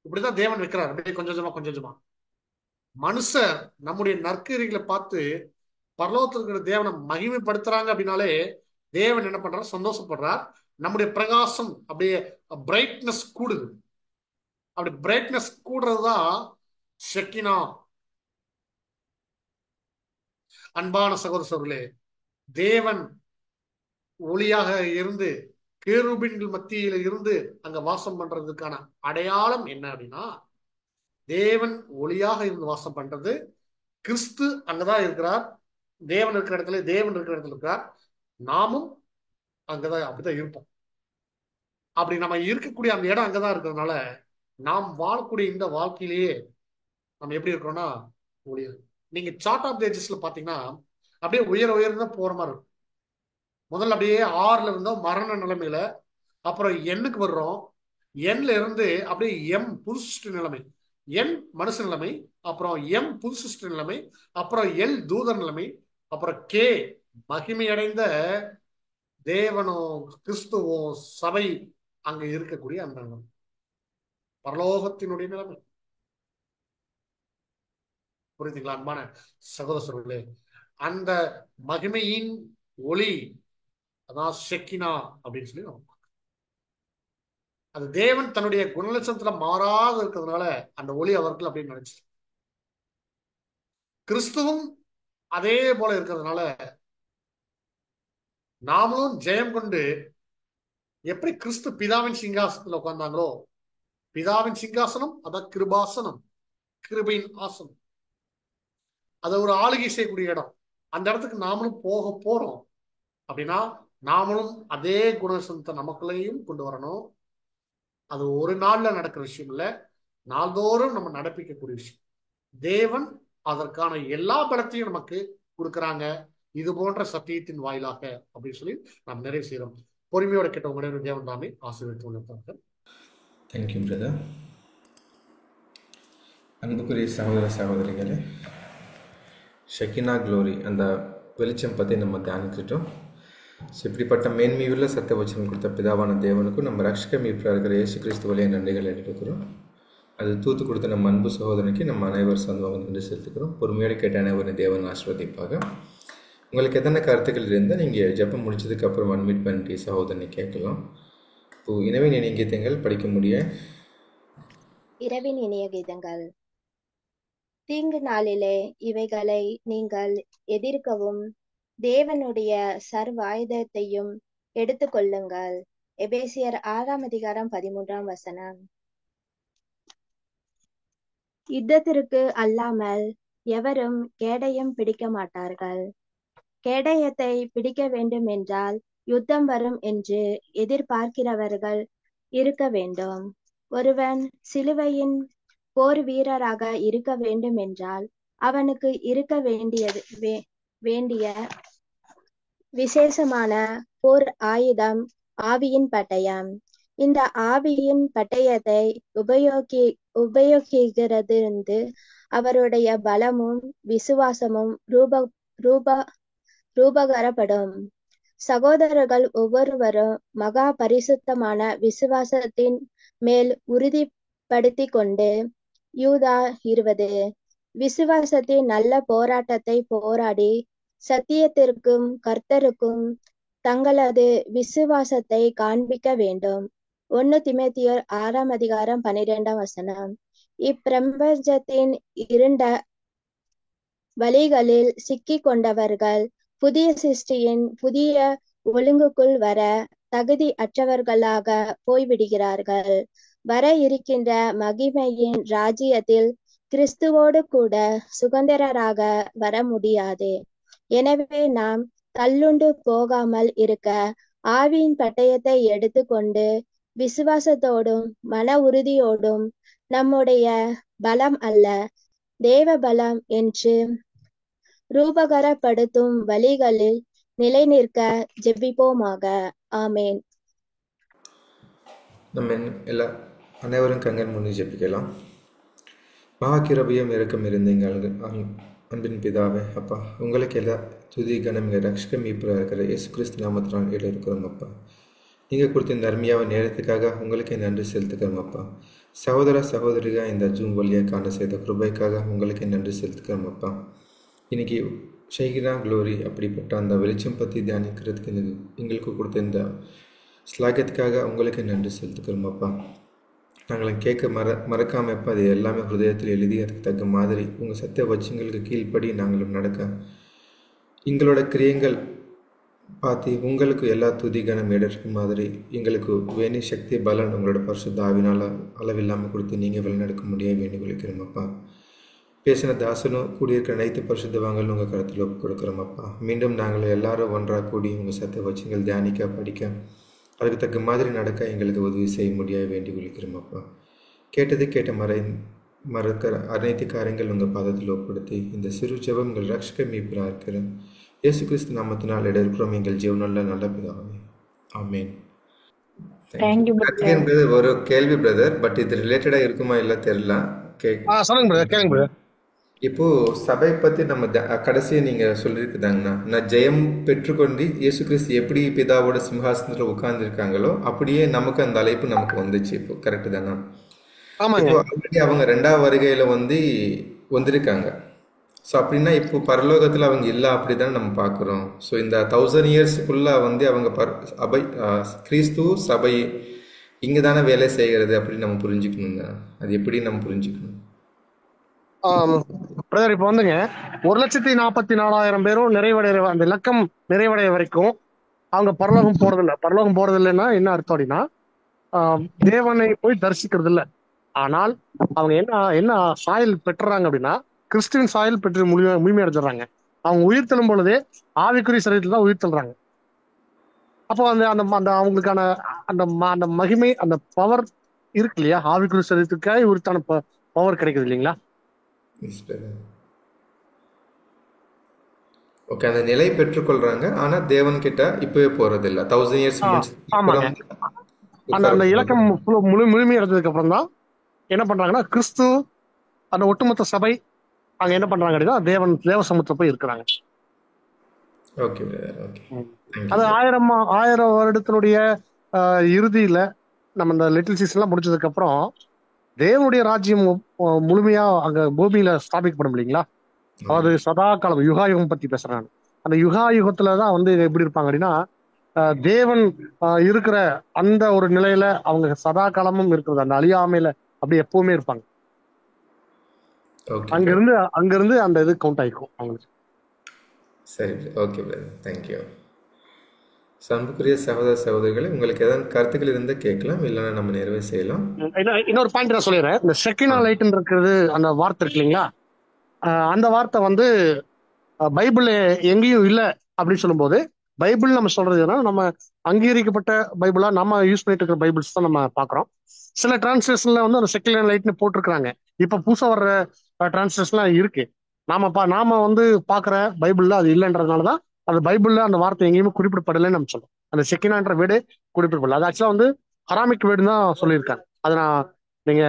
இப்படிதான் தேவன் வைக்கிறார், அப்படியே கொஞ்சம் கொஞ்சமா கொஞ்சம் கொஞ்சமா. மனுஷர் நம்முடைய நற்கிரிகளை பார்த்து பரலோகத்தில் இருக்கிற தேவனை மகிமைப்படுத்துறாங்க அப்படின்னாலே தேவன் என்ன பண்றார்? சந்தோஷப்படுறார். நம்முடைய பிரகாசம் அப்படியே பிரைட்னஸ் கூடுது. அப்படி பிரைட்னஸ் கூடுறதுதான் ஷெக்கினா. அன்பான சகோதரர்களே, தேவன் ஒளியாக இருந்து கேருபீன்கள் மத்தியில இருந்து அங்க வாசம் பண்றதுக்கான அடையாளம் என்ன அப்படின்னா, தேவன் ஒளியாக இருந்து வாசம் பண்றது. கிறிஸ்து அங்கதான் இருக்கிறார். தேவன் இருக்கிற இடத்துல இருக்கிறார். நாமும் அங்கதான் அப்படிதான் இருப்போம். அப்படி நம்ம இருக்கக்கூடிய அந்த இடம் அங்கதான் இருக்கிறதுனால நாம் வாழக்கூடிய இந்த வாழ்க்கையிலேயே நம்ம எப்படி இருக்கிறோம்னா ஒளியா. நீங்க சார்ட் ஆஃப் ஏஜஸ்ல பாத்தீங்கன்னா அப்படியே உயர்ந்த போற மாதிரி இருக்கும். முதல்ல அப்படியே 6ல இருந்தோம் மரண நிலைமையில, அப்புறம் எண்ணுக்கு வர்றோம். எண்ல இருந்து அப்படியே எம் புதுசிஷ்ட நிலைமை, என் மனுஷ நிலைமை, அப்புறம் எம் புதுசிஷ்ட நிலைமை, அப்புறம் எல் தூதர் நிலைமை, அப்புறம் கே மகிமையடைந்த தேவனும் கிறிஸ்துவும் சபை அங்க இருக்கக்கூடிய அந்த நிலைமை, பரலோகத்தினுடைய நிலைமை. புரியுதுங்களா அன்பான சகோதரர்களே? அந்த மகிமையின் ஒளி, அதான் ஷெக்கினா அப்படின்னு சொல்லி நம்ம, அது தேவன் தன்னுடைய குணலட்சணத்துல மாறாத இருக்கிறதுனால அந்த ஒளி அவர்கள் அப்படின்னு நினைச்சு, கிறிஸ்துவும் அதே போல இருக்கிறதுனால நாமளும் ஜெயம் கொண்டு, எப்படி கிறிஸ்து பிதாவின் சிங்காசனத்துல உட்கார்ந்தாங்களோ, பிதாவின் சிங்காசனம் அதான் கிருபாசனம், கிருபையின் ஆசனம், அதை ஒரு ஆளுகை செய்யக்கூடிய இடம். அந்த இடத்துக்கு நாமளும் போக போறோம். அப்படின்னா நாமளும் அதே குணலட்சணத்தை நமக்குள்ளேயும் கொண்டு வரணும். அது ஒரு நாள்ல நடக்கிற விஷயம் இல்ல, நாள்தோறும் நம்ம நடப்பிக்கக்கூடிய விஷயம். தேவன் அதற்கான எல்லா பலத்தையும் நமக்கு கொடுக்குறாங்க, இது போன்ற சத்தியத்தின் வாயிலாக அப்படின்னு சொல்லி நாம் நிறைவு செய்யறோம். பொறுமையோட கேட்ட உங்களுடைய தேவன் தாமே ஆசீர்வதித்து. Thank you brother. அன்புக்குரிய சகோதர சகோதரிகளே, ஷெக்கினா க்ளோரி அந்த வெளிச்சம் பற்றி நம்ம தியானிச்சிட்டோம். ஸோ இப்படிப்பட்ட மேன்மையுள்ள சத்த வச்சனம் கொடுத்த பிதாவான தேவனுக்கும் நம்ம ரட்சக மீட்பராக இருக்கிற இயேசு கிறிஸ்துவிலே நன்றிகள் எடுத்துக்கிறோம். அது தூத்து கொடுத்த நம்ம அன்பு சகோதரனுக்கு நம்ம அனைவர் சொந்தமாக நன்றி செலுத்துக்கிறோம். பொறுமையோடு கேட்ட அனைவரும் தேவன் ஆசீர்வதிப்பாக. உங்களுக்கு எத்தனை கருத்துக்கள் இருந்தால் நீங்கள் ஜெபம் முடிச்சதுக்கு அப்புறம் அட்மிட் பண்ணிட்டு சகோதரனை கேட்கலாம். இப்போது இனவின் இணைய கீதங்கள் படிக்க முடிய. இரவின் இனிய கீதங்கள். தீங்கு நாளிலே இவைகளை நீங்கள் எதிர்க்கவும் தேவனுடைய சர்வாயுதத்தையும் எடுத்துக்கொள்ளுங்கள். எபேசியர் 6:13. யுத்தத்திற்கு அல்லாமல் எவரும் கேடயம் பிடிக்க மாட்டார்கள். கேடயத்தை பிடிக்க வேண்டும் என்றால் யுத்தம் வரும் என்று எதிர்பார்க்கிறவர்கள் இருக்க வேண்டும். ஒருவன் சிலுவையின் போர் வீரராக இருக்க வேண்டும் என்றால் அவனுக்கு இருக்க வேண்டிய விசேஷமான போர் ஆயுதம் ஆவியின் பட்டயம். இந்த ஆவியின் பட்டயத்தை உபயோகிக்கிறது அவருடைய பலமும் விசுவாசமும் ரூபகரப்படும். சகோதரர்கள் ஒவ்வொருவரும் மகா பரிசுத்தமான விசுவாசத்தின் மேல் உறுதிப்படுத்தி கொண்டு. யூதா 20. விசுவாசத்தின் நல்ல போராட்டத்தை போராடி சத்தியத்திற்கும் கர்த்தருக்கும் தங்களது விசுவாசத்தை காண்பிக்க வேண்டும். 1 தீமோத்தேயர் 6:12. இப்பிரபஞ்சத்தின் இருண்ட வழிகளில் சிக்கிக் கொண்டவர்கள் புதிய சிருஷ்டியின் புதிய ஒழுங்குக்குள் வர தகுதி அற்றவர்களாக போய்விடுகிறார்கள். வர இருக்கின்ற மகிமையின் ராஜ்யத்தில் கிறிஸ்துவோடு கூட சுதந்திரராக வர முடியாது. எனவே நாம் தள்ளுண்டு போகாமல் இருக்க ஆவியின் பட்டயத்தை எடுத்துக்கொண்டு விசுவாசத்தோடும் மன உறுதியோடும் நம்முடைய பலம் அல்ல தேவ பலம் என்று ரூபகரப்படுத்தும் வழிகளில் நிலை நிற்க ஜெபிப்போமாக. ஆமேன். நம்ம அனைவரும் கண்கள் மூடி ஜெபிக்கலாம். மகா கிருபையும் இரக்கம் இருந்தீங்க அன்பின் பிதாவே. அப்பா, உங்களுக்கு எல்லா துதி கனம் ரட்சக மீட்பராக இருக்கிற இயேசு கிறிஸ்து நாமத்தினால் இருக்கிறோம். அப்பா, நீங்கள் கொடுத்த இந்த அருமையான நேரத்துக்காக உங்களுக்கே நன்றி செலுத்துக்கிறோம். அப்பா, சகோதர சகோதரிகள் இந்த ஜூம் வழியாக காண செய்த கிருபைக்காக உங்களுக்கே நன்றி செலுத்துக்கிறோம். அப்பா, இன்னைக்கு ஷெக்கினா க்ளோரி அப்படிப்பட்ட அந்த வெளிச்சம் பற்றி தியானிக்கிறதுக்கு எங்களுக்கு கொடுத்த இந்த ஸ்லாகத்துக்காக உங்களுக்கே நன்றி செலுத்துக்கிறோம். அப்பா, நாங்களை கேட்க மறக்காமல் எப்போ அது எல்லாமே ஹிருதயத்தில் எழுதி அதுக்கு தக்க மாதிரி உங்கள் சத்திய வச்சங்களுக்கு கீழ்ப்படி நாங்களும் நடக்க எங்களோட கிரியங்கள் பார்த்து உங்களுக்கு எல்லா துதிகனம் எடுக்கும் மாதிரி எங்களுக்கு வேணி சக்தி பலன் உங்களோட பரிசுத்த ஆவினால் அளவில்லாமல் கொடுத்து நீங்கள் வழிநடக்க முடிய வேண்டி விழிக்கிறோம். அப்பா, பேசின தாசனும் கூடியிருக்கிற அனைத்து பரிசுத்தவாங்களும் உங்கள் கருத்தில் ஒப்பு கொடுக்குறோம். அப்பா, மீண்டும் நாங்கள் எல்லாரும் ஒன்றாக கூடி உங்கள் சத்திய வச்சங்கள் தியானிக்க படிக்க அதுக்கு தக்க மாதிரி நடக்க எங்களுக்கு உதவி செய்ய முடியாது வேண்டி விழிக்கிறோம். அப்பா, கேட்டது கேட்ட மறக்கிற அனைத்து காரியங்கள் உங்கள் பாதத்தில் ஒப்படுத்தி இந்த சிறு ஜெபம் உங்கள் ரட்சக மீட்பராக இருக்கிற இயேசு கிறிஸ்து நாமத்தினால் எடுக்கிறோம் எங்கள் ஜீவனுள்ள நல்ல பிதாவே. ஆமென். Thank you, Karthikeyan brother. Brother, ஒரு கேள்வி பிரதர், பட் இது ரிலேட்டடா இருக்குமா இல்ல தெரியல. சொல்லுங்க பிரதர், கேளுங்க பிரதர். இப்போ சபை பத்தி நம்ம கடைசியா நீங்க சொல்லியிருக்குதாங்கண்ணா, நான் ஜெயம் பெற்றுக்கொண்டு இயேசு கிறிஸ்து எப்படி பிதாவோட சிம்ஹாசனத்துல உட்கார்ந்து இருக்காங்களோ அப்படியே நமக்கு அந்த அழைப்பு நமக்கு வந்துச்சு. இப்போ கரெக்ட் தானா? ஆமாங்க. இப்போ ஆல்ரெடி அவங்க 2வது வருகையில வந்திருக்காங்க. ஸோ அப்படின்னா இப்போ பரலோகத்துல அவங்க இல்லை அப்படிதான் நம்ம பார்க்குறோம். ஸோ இந்த 1000 இயர்ஸுக்குள்ள அவங்க கிறிஸ்து சபை இங்க தானே வேலை செய்கிறது அப்படின்னு நம்ம புரிஞ்சுக்கணுங்க. அது எப்படி நம்ம புரிஞ்சுக்கணும்? பிரதர், இப்போ வந்துங்க 1,44,000 பேரும் நிறைவடைய, அந்த இலக்கம் நிறைவடைய வரைக்கும் அவங்க பரலோகம் போறதில்லை. பரலோகம் போறதில்லைன்னா என்ன அர்த்தம் அப்படின்னா, தேவனை போய் தரிசிக்கிறது இல்லை. ஆனால் அவங்க என்ன சாயல் பெற்றுறாங்க அப்படின்னா, கிறிஸ்துவின் சாயல் பெற்று முழுமை அடைஞ்சிடறாங்க. அவங்க உயிர் தள்ளும் பொழுதே ஆவிக்குரிய சரீரத்தில் தான் உயிர் தள்ளுறாங்க. அப்போ அந்த அந்த அவங்களுக்கான அந்த மகிமை, அந்த பவர் இருக்கு இல்லையா, ஆவிக்குரிய சரீரத்துக்காக உரித்தான பவர் கிடைக்குது இல்லைங்களா? ஓகே, அந்த நிலை பெற்றுக்கொள்றாங்க. ஆனா தேவன் கிட்ட இப்பவே போறது இல்ல. 1000 இயர்ஸ் அந்த இலக்கம் முழுமை அடைஞ்சதுக்கு அப்புறம் தான் என்ன பண்றாங்கன்னா, கிறிஸ்து அந்த ஒட்டுமொத்த சபை அங்க என்ன பண்றாங்க அப்படின்னா தேவ சமூகத்துல போய் இருக்கிறாங்க. அது 1000 வருடத்தினுடைய இறுதியில நம்ம இந்த லிட்டில் சீசன்லாம் முடிச்சதுக்கு அப்புறம் தேவனுடைய ராஜ்யம் முழுமையா அங்க பூமியில ஸ்தாபிக்கப்படும் இல்லைங்களா? அதாவது சதா காலம், யுகாயுகம் பத்தி பேசுறேன். அந்த யுகாயுகத்துலதான் எப்படி இருப்பாங்க அப்படின்னா, தேவன் இருக்கிற அந்த ஒரு நிலையில அவங்க சதா காலமும் இருக்கிறது, அந்த அழியாமையில அப்படி எப்பவுமே இருப்பாங்க. அங்கிருந்து அந்த இது கவுண்ட் ஆயிக்கும் அவங்களுக்கு. சரி, ஓகே பிரதர், தேங்க்யூ. அன்புக்குரிய சகோதர சகோதரிகளை, உங்களுக்கு ஏதாவது கருத்துக்கள் இருந்தா கேட்கலாம், இல்லைன்னா நம்ம நிறைவே செய்யலாம். இன்னொரு பாயிண்ட் நான் சொல்லிடுறேன். இந்த ஷெக்கினா லைட்ன்னு இருக்கிறது அந்த வார்த்தை இருக்கு இல்லைங்களா, அந்த வார்த்தை பைபிள் எங்கேயும் இல்லை அப்படின்னு சொல்லும்போது, பைபிள் நம்ம சொல்றது ஏன்னா நம்ம அங்கீகரிக்கப்பட்ட பைபிளா நம்ம யூஸ் பண்ணிட்டு இருக்கிற பைபிள்ஸ் தான் நம்ம பாக்குறோம். சில டிரான்ஸ்லேஷன்ல அந்த செக்குலர் லைட்னு போட்டிருக்கிறாங்க. இப்ப புதுசா வர்ற டிரான்ஸ்லேஷன்லாம் இருக்கு. நாம பாக்குற பைபிள்ல அது இல்லைன்றதுனாலதான் அந்த பைபிள்ல அந்த வார்த்தை எங்கேயுமே குறிப்பிடப்படலைன்னு நம்ம சொல்றோம். அந்த செக்கினான்ற வேர்டு குறிப்பிடப்படல. அது ஆக்சுவலா ஹராமிக் வேர்டு தான் சொல்லியிருக்காங்க. அதை நீங்க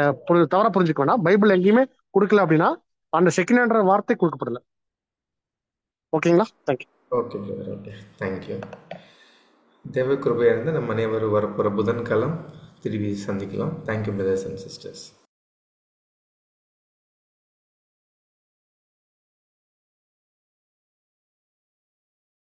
தவறா புரிஞ்சுக்க வேண்டாம். பைபிள் எங்கேயுமே கொடுக்கல அப்படின்னா அந்த செக்கினான்ற வார்த்தை கொடுக்கப்படல. ஓகேங்களா? தேங்க்யூ. Okay, thank you. தேவ கிருபையா இருந்து நம்ம அனைவரும் வரப்போற புதன்கிழமை திரும்பி சந்திக்கலாம். Thank you brothers and sisters.